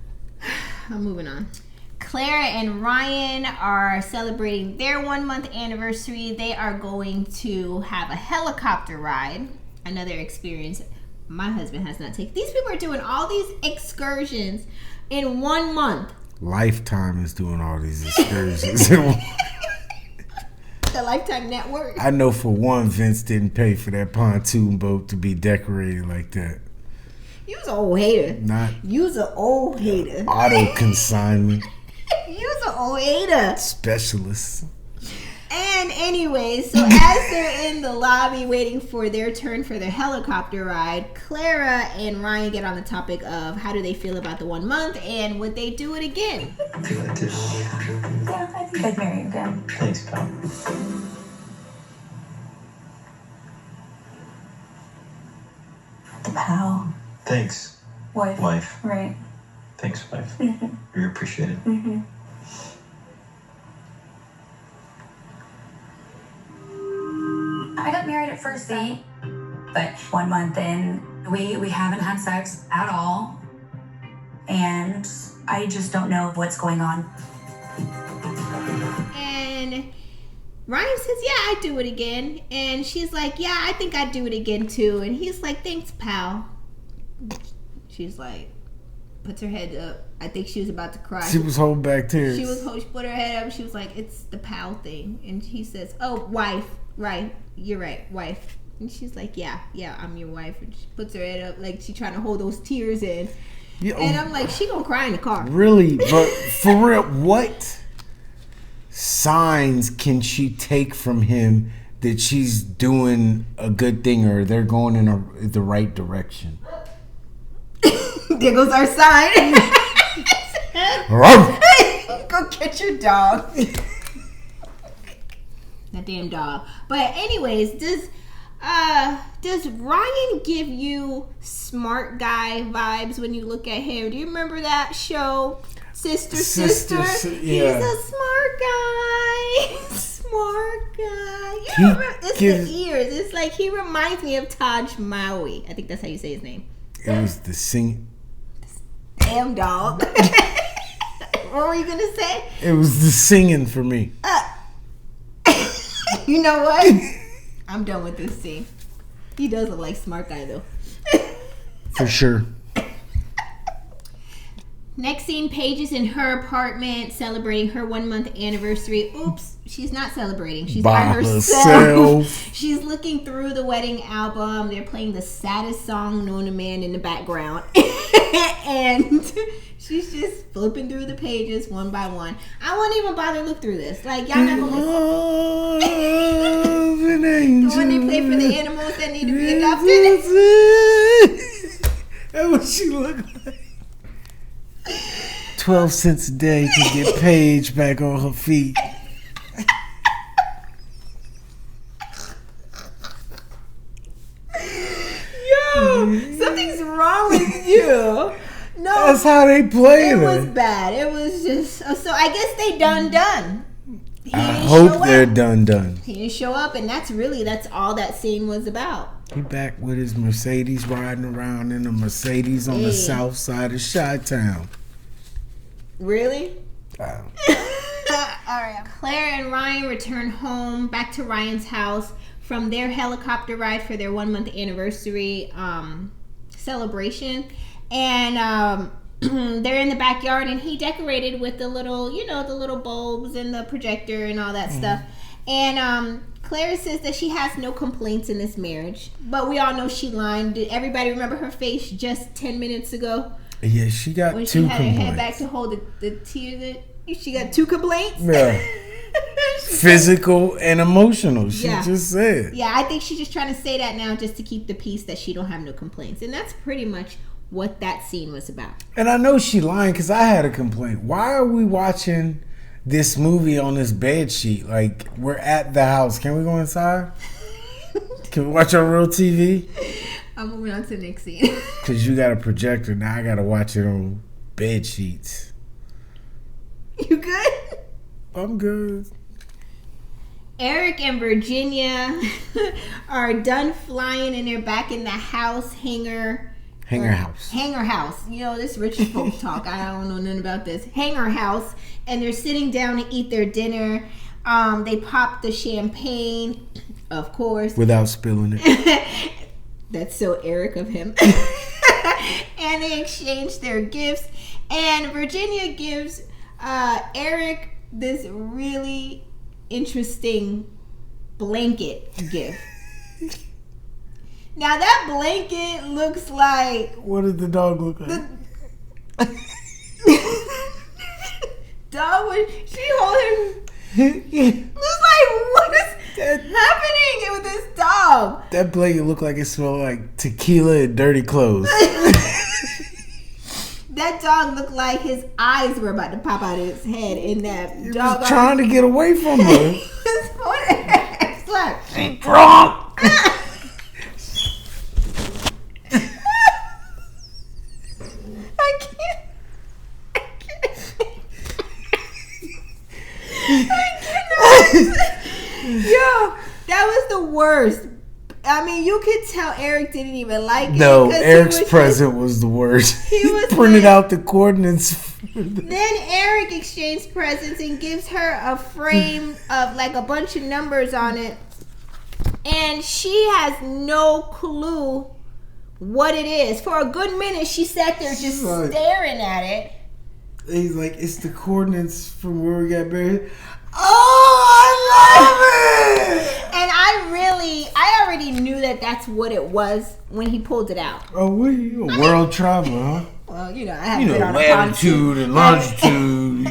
A: I'm moving on. Clara and Ryan are celebrating their 1 month anniversary. They are going to have a helicopter ride. Another experience my husband has not taken. These people are doing all these excursions in 1 month.
B: Lifetime is doing all these excursions.
A: The Lifetime Network.
B: I know for one, Vince didn't pay for that pontoon boat to be decorated like that.
A: You was an old hater. You was an old hater.
B: Auto consignment.
A: You was an old hater.
B: Specialist.
A: And And anyways, so as they're in the lobby waiting for their turn for their helicopter ride, Clara and Ryan get on the topic of how do they feel about the 1 month and would they do it again?
I: I feel like this.
C: Yeah, I think I'd marry you again.
I: Thanks, pal.
C: Pal.
I: Thanks,
C: Wife.
I: wife.
C: Right.
I: Thanks, wife.
C: Mm-hmm.
I: We appreciate it.
C: Mm-hmm. I got married at first sight, but 1 month in, we haven't had sex at all, and I just don't know what's going on.
A: And Ryan says, yeah, I'd do it again. And she's like, yeah, I think I'd do it again too. And he's like, thanks, pal. She's like, puts her head up. I think she was about to cry.
B: She was holding back tears.
A: She put her head up. She was like, it's the pal thing. And he says, oh, wife. Right. You're right. Wife. And she's like, yeah, I'm your wife. And she puts her head up like she's trying to hold those tears in.
B: Yeah,
A: and I'm like, she gonna cry in the car.
B: Really? But for real, what signs can she take from him that she's doing a good thing or they're going in the right direction?
A: There goes our sign. Go get your dog. That damn dog. But anyways, does Ryan give you smart guy vibes when you look at him? Do you remember that show, Sister?
B: Yeah.
A: He's a smart guy. Smart guy. You remember? It's the ears. It's like he reminds me of Taj Maui. I think that's how you say his name.
B: It was the sing.
A: Damn dog. What were you gonna say?
B: It was the singing for me.
A: You know what? I'm done with this scene. He does look like smart guy though.
B: For sure.
A: Next scene, Paige is in her apartment celebrating her 1 month anniversary. Oops, she's not celebrating. She's by herself. She's looking through the wedding album. They're playing the saddest song known to man in the background. And she's just flipping through the pages one by one. I won't even bother to look through this. Like, y'all not gonna listen. The one they play for the animals that need to be adopted.
B: That's what she looked like. 12 cents a day to get Paige back on her feet.
A: Yo, something's wrong with you. No,
B: that's how they played it.
A: It was bad. It was just so. I guess they done.
B: I hope they're done.
A: He didn't show up, and that's all that scene was about.
B: He back with his Mercedes, riding around in a Mercedes on the south side of Chi-Town.
A: Really? All right. Clara and Ryan return home back to Ryan's house from their helicopter ride for their 1 month anniversary celebration, and they're in the backyard, and he decorated with the little bulbs and the projector and all that stuff. And Clara says that she has no complaints in this marriage, but we all know she lied. Did everybody remember her face just 10 minutes ago?
B: Yeah, she got
A: when
B: two
A: she had
B: complaints.
A: her head back to hold the tears. She got 2 complaints.
B: Yeah. Physical and emotional. She just said.
A: Yeah, I think she's just trying to say that now just to keep the peace that she don't have no complaints, and that's pretty much what that scene was about. And
B: I know she lying because I had a complaint. Why are we watching this movie on this bed sheet? Like, we're at the house. Can we go inside? Can we watch on real TV?
A: I'm moving on to the next scene.
B: Because you got a projector. Now I got to watch it on bed sheets.
A: You good?
B: I'm good.
A: Eric and Virginia are done flying, and they're back in the house hangar house. You know, this rich folk talk. I don't know nothing about this. Hangar house. And they're sitting down to eat their dinner. They pop the champagne, of course.
B: Without spilling it.
A: That's so Eric of him. And they exchange their gifts. And Virginia gives Eric this really interesting blanket gift. Now that blanket looks like...
B: What did the dog look like?
A: Dog, when she hold him... Looks like, what is happening with this dog?
B: That blanket looked like it smelled like tequila and dirty clothes.
A: That dog looked like his eyes were about to pop out of his head. In that
B: He
A: dog
B: was trying to get away from her.
A: it's like,
B: Ain't drunk.
A: I can't. Yo, that was the worst. I mean, you could tell Eric didn't even like it.
B: No,
A: 'cause
B: Eric's present was the worst.
A: He was
B: printed
A: like-
B: out the coordinates.
A: Then Eric exchanged presents and gives her a frame of like a bunch of numbers on it. And she has no clue what it is. For a good minute, she sat there just
B: Right.
A: staring at it.
B: He's like, it's the coordinates from where we got married. Oh, I love it!
A: And I already knew that that's what it was when he pulled it out.
B: Oh, what are you, a world traveler, huh?
A: Well, you know, I haven't been on a
B: latitude
A: pontoon.
B: and longitude.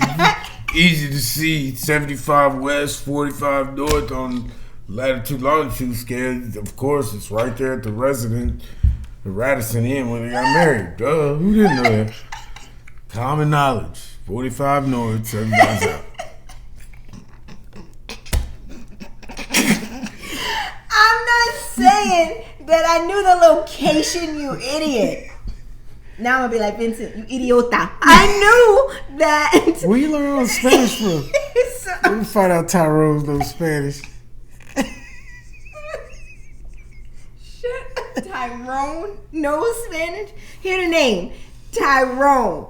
B: Easy to see. 75 west, 45 north on latitude longitude scale. Of course, it's right there at the Radisson Inn when they got married. Duh, who didn't know that? Common knowledge. 45 north, 75 south.
A: I'm not saying that I knew the location, you idiot. Now I'm gonna be like, Vincent, you idiota. I knew that.
B: Where you learn all the Spanish from?
A: So-
B: Let me find out Tyrone knows Spanish.
A: Shut up. Tyrone knows Spanish. Hear the name. Tyrone.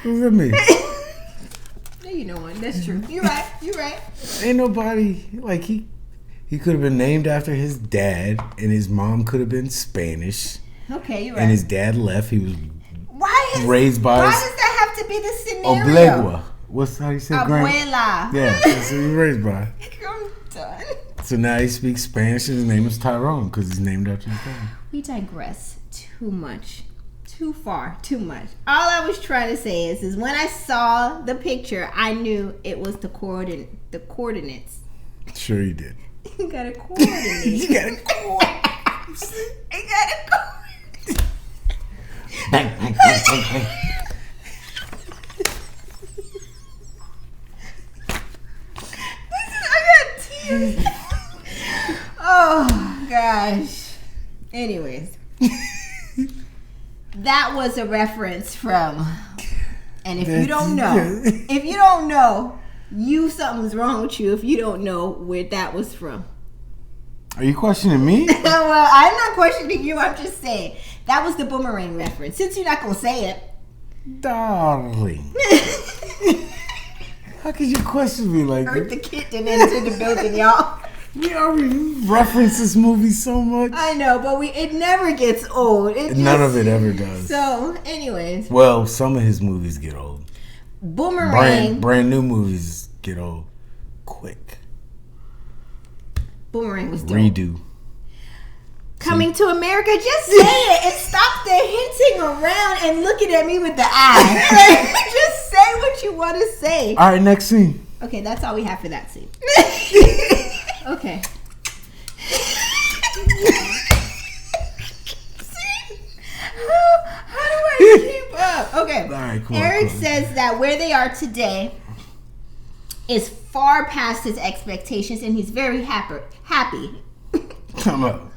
B: What does that mean?
A: No, you know one. That's true. You're right. You're right.
B: Ain't nobody, like, he could have been named after his dad, and his mom could have been Spanish,
A: Okay, you're right.
B: and his dad left. He was raised by
A: why
B: his
A: does that have to be the scenario?
B: oblegua. What's how you say
A: Abuela.
B: Yeah, that's who he was raised by.
A: I'm done.
B: So now he speaks Spanish, and his name is Tyrone because he's named after his dad.
A: We digress too much. Too far. Too much. All I was trying to say is when I saw the picture, I knew it was the coordinates.
B: Sure you did.
A: You got a coordinate.
B: You got a coordinate.
A: You got a coordinate.
B: Bang, bang, bang, bang, bang.
A: I got tears. Oh gosh. Anyways, that was a reference from. And if you don't know, something's wrong with you. If you don't know where that was from.
B: Are you questioning me?
A: Well, I'm not questioning you. I'm just saying that was the boomerang reference. Since you're not gonna say it,
B: Darling. How could you question me like
A: Earth
B: that?
A: the kitten into the building, y'all.
B: We already reference this movie so much.
A: I know, but it never gets old.
B: None of it ever does.
A: So, anyways,
B: Well, some of his movies get old.
A: Boomerang.
B: Brand new movies get old quick.
A: Boomerang was dope.
B: Redo.
A: Coming to America, just say it and stop the hinting around and looking at me with the eye. Just say what you want to say.
B: All right, next scene.
A: Okay, that's all we have for that scene. Okay. How do I keep up? Okay.
B: All right, come on,
A: Eric
B: come on.
A: says that where they are today is far past his expectations, and he's very happy.
B: Come on.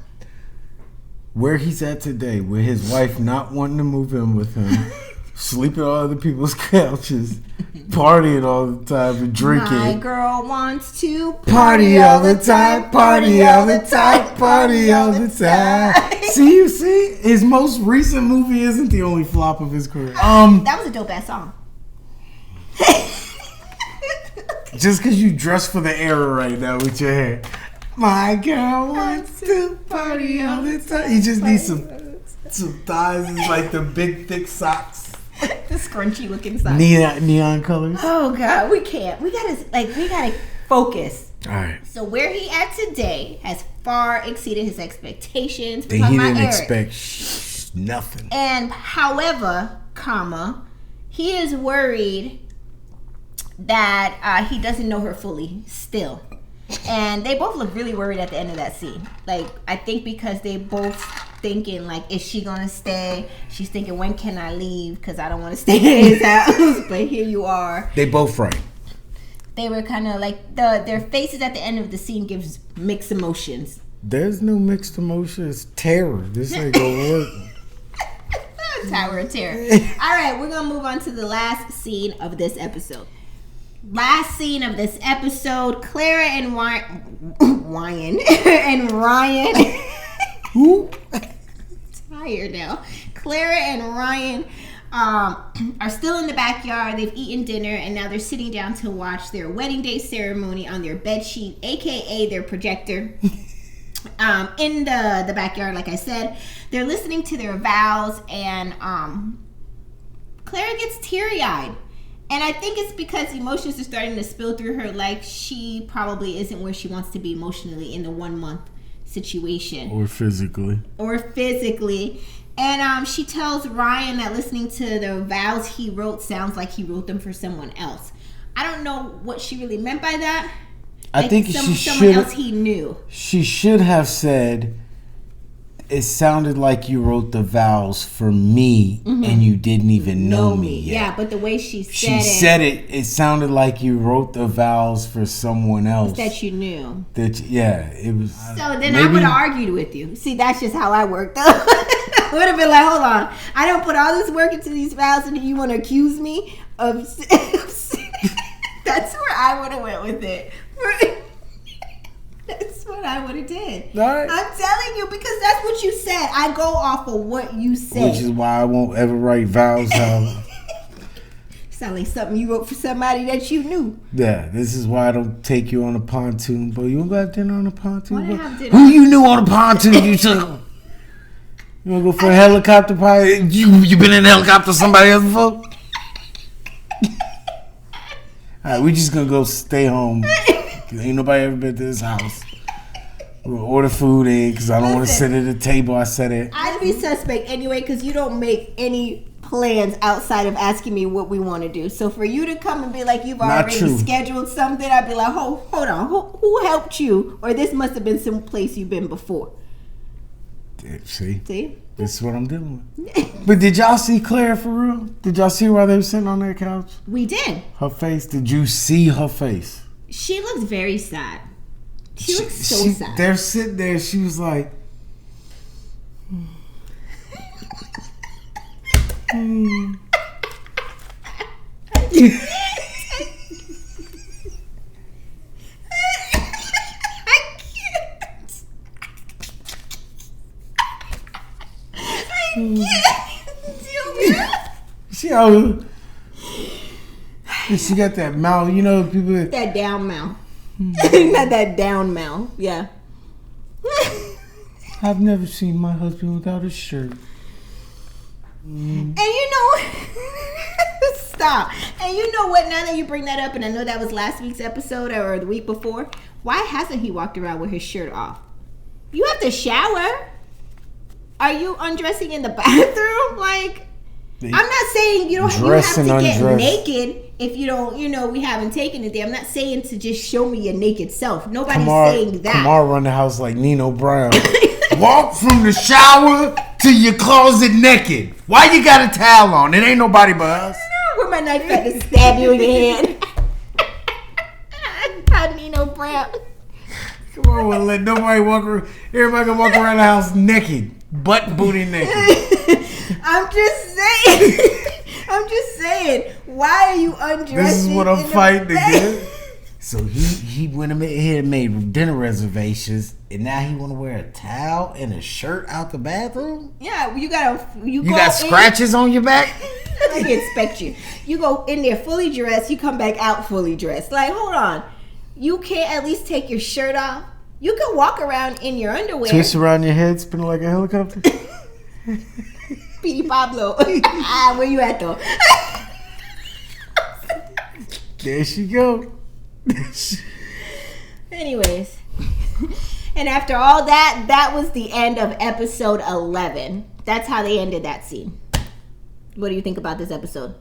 B: Where he's at today, with his wife not wanting to move in with him, sleeping on other people's couches, partying all the time and drinking.
A: My girl wants to
B: Party all the time, party all the time, party all the time. See, his most recent movie isn't the only flop of his career.
A: That was a dope ass song.
B: Just because you dress for the era right now with your hair. My girl wants to party all the time. You just need some thighs and like the big thick socks.
A: The scrunchy looking socks.
B: Neon colors.
A: Oh God, we can't. We gotta focus.
B: All right.
A: So where he at today has far exceeded his expectations.
B: Then he didn't expect nothing.
A: And however, he is worried that he doesn't know her fully still. And they both look really worried at the end of that scene. Like, I think because they both thinking, like, is she gonna stay? She's thinking, when can I leave? Because I don't want to stay in his house. But here you are.
B: They both right.
A: They were kind of like, their faces at the end of the scene gives mixed emotions.
B: There's no mixed emotions. Terror. This ain't gonna work.
A: Tower of Terror. All right, we're gonna move on to the last scene of this episode. Last scene of this episode, Clara and Ryan and Ryan.
B: Who?
A: Tired now. Clara and Ryan are still in the backyard. They've eaten dinner and now they're sitting down to watch their wedding day ceremony on their bed sheet, aka their projector. In the backyard, like I said, they're listening to their vows, and Clara gets teary-eyed, and I think it's because emotions are starting to spill through her. Like, she probably isn't where she wants to be emotionally in the 1 month situation,
B: Or physically.
A: And she tells Ryan that listening to the vows he wrote sounds like he wrote them for someone else. I don't know what she really meant by that.
B: I think
A: someone else he knew.
B: She should have said, it sounded like you wrote the vows for me and you didn't even know me yet.
A: Yeah, but the way she
B: said it sounded like you wrote the vows for someone else.
A: That you knew.
B: It was.
A: So then I would have argued with you. See, that's just how I work, though. I would have been like, hold on. I don't put all this work into these vows and then you want to accuse me of That's where I would have went with it. That's what I would have did.
B: Right.
A: I'm telling you, because that's what you said. I go off of what you said.
B: Which is why I won't ever write vows down.
A: Sound like something you wrote for somebody that you knew.
B: Yeah, this is why I don't take you on a pontoon. But you want to go have dinner on a pontoon?
A: Why have dinner?
B: Who you knew on a pontoon you took? You want to go for a helicopter pilot? You been in a helicopter with somebody else before? Alright, we just gonna go stay home. Ain't nobody ever been to this house. We'll order food in because I don't want to sit at the table. I said it.
A: I'd be suspect anyway because you don't make any plans outside of asking me what we want to do. So for you to come and be like you've already scheduled something, I'd be like, hold on, who helped you? Or this must have been some place you've been before.
B: See? This is what I'm dealing
A: with.
B: But did y'all see Clara for real? Did y'all see her while they were sitting on that couch?
A: We did.
B: Her face? Did you see her face?
A: She looks very sad. She looks so sad.
B: They're sitting there. She was like, she got that mouth, you know, people
A: that down mouth. Not that down mouth. Yeah.
B: I've never seen my husband without a shirt.
A: And you know, stop. And you know what? Now that you bring that up, and I know that was last week's episode or the week before, why hasn't he walked around with his shirt off? You have to shower. Are you undressing in the bathroom? Like, I'm not saying you have to get naked if you don't, we haven't taken it there. I'm not saying to just show me your naked self. Nobody's saying that.
B: Kamar run the house like Nino Brown. Walk from the shower to your closet naked. Why you got a towel on? It ain't nobody but us.
A: With my knife at to stab you in your hand. Not Nino Brown.
B: Come on, we'll let nobody walk around. Everybody can walk around the house naked. Butt booty naked.
A: I'm just saying. Why are you undressing?
B: This is what I'm fighting against. So he went ahead and made dinner reservations, and now he want to wear a towel and a shirt out the bathroom?
A: Yeah, you
B: got scratches on your back?
A: Let me inspect you. You go in there fully dressed, you come back out fully dressed. Like, hold on. You can't at least take your shirt off? You can walk around in your underwear.
B: Twist around your head, spinning like a helicopter?
A: P.D. Pablo. Where you at, though?
B: There she go.
A: Anyways. And after all that was the end of episode 11. That's how they ended that scene. What do you think about this episode?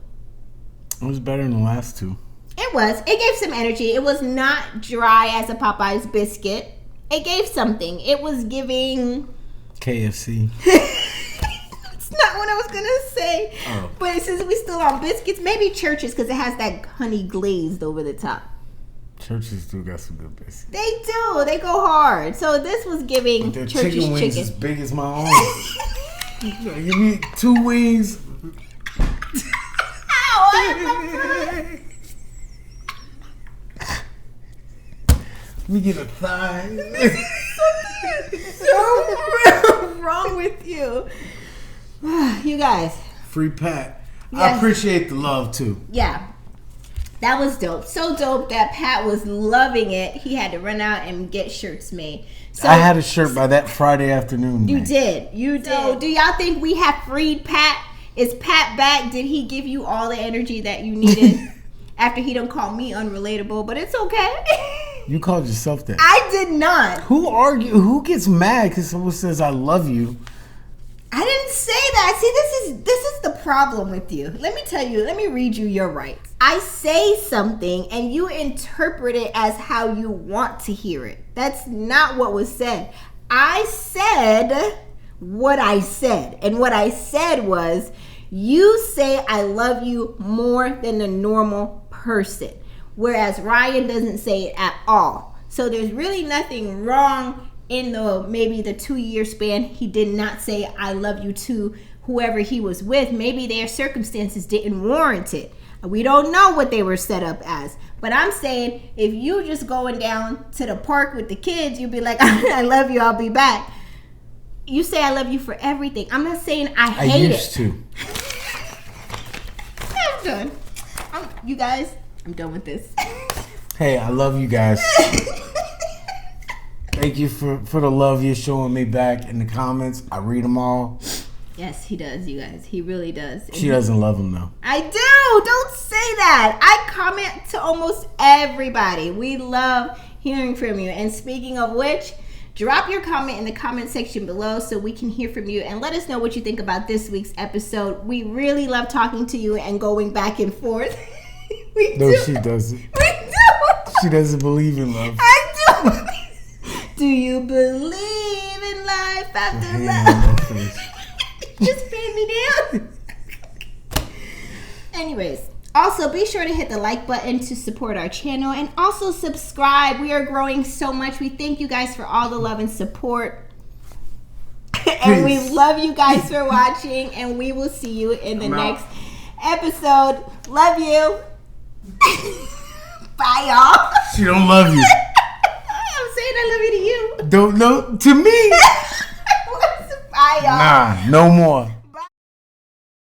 B: It was better than the last two.
A: It was. It gave some energy. It was not dry as a Popeye's biscuit. It gave something. It was giving...
B: KFC.
A: That's not what I was going to say.
B: Oh.
A: But since we still on biscuits, maybe Church's because it has that honey glazed over the top.
B: Church's still got some good biscuits.
A: They do. They go hard. So this was giving
B: Their
A: Church's
B: chicken wings
A: chicken.
B: as big as my own. Give me 2 wings.
A: Ow,
B: Let me get a thigh.
A: so wrong with you. You guys.
B: Free Pat.
A: Yes.
B: I appreciate the love too.
A: Yeah. That was dope. So dope that Pat was loving it. He had to run out and get shirts made. So
B: I had a shirt by that Friday afternoon.
A: You
B: man.
A: did. You did. So do y'all think we have freed Pat? Is Pat back? Did he give you all the energy that you needed? After he done call me unrelatable, but it's okay.
B: You called yourself that.
A: I did not.
B: Who gets mad because someone says I love you?
A: I didn't say that. See, this is the problem with you. Let me tell you. Let me read you your rights. I say something and you interpret it as how you want to hear it. That's not what was said. I said what I said. And what I said was, you say I love you more than a normal person. Whereas Ryan doesn't say it at all. So there's really nothing wrong in maybe the 2-year span. He did not say I love you to whoever he was with. Maybe their circumstances didn't warrant it. We don't know what they were set up as. But I'm saying if you just going down to the park with the kids, you'd be like, I love you, I'll be back. You say I love you for everything. I'm not saying I hate it.
B: I used to.
A: I'm done. You guys, I'm done with this.
B: Hey, I love you guys. Thank you for the love you're showing me back in the comments. I read them all.
A: Yes, he does, you guys. He really does.
B: She doesn't love them though.
A: I do. Don't say that. I comment to almost everybody. We love hearing from you. And speaking of which, drop your comment in the comment section below so we can hear from you and let us know what you think about this week's episode. We really love talking to you and going back and forth.
B: She doesn't.
A: We do.
B: She doesn't believe in love.
A: I do. Do you believe in life after love? Just pay me down. Anyways, also be sure to hit the like button to support our channel and also subscribe. We are growing so much. We thank you guys for all the love and support. And we love you guys for watching, and we will see you in the next episode. Love you. Bye, y'all.
B: She don't love you.
A: I'm saying I love you to you.
B: Don't know to me.
A: Bye, y'all.
B: Nah, no more.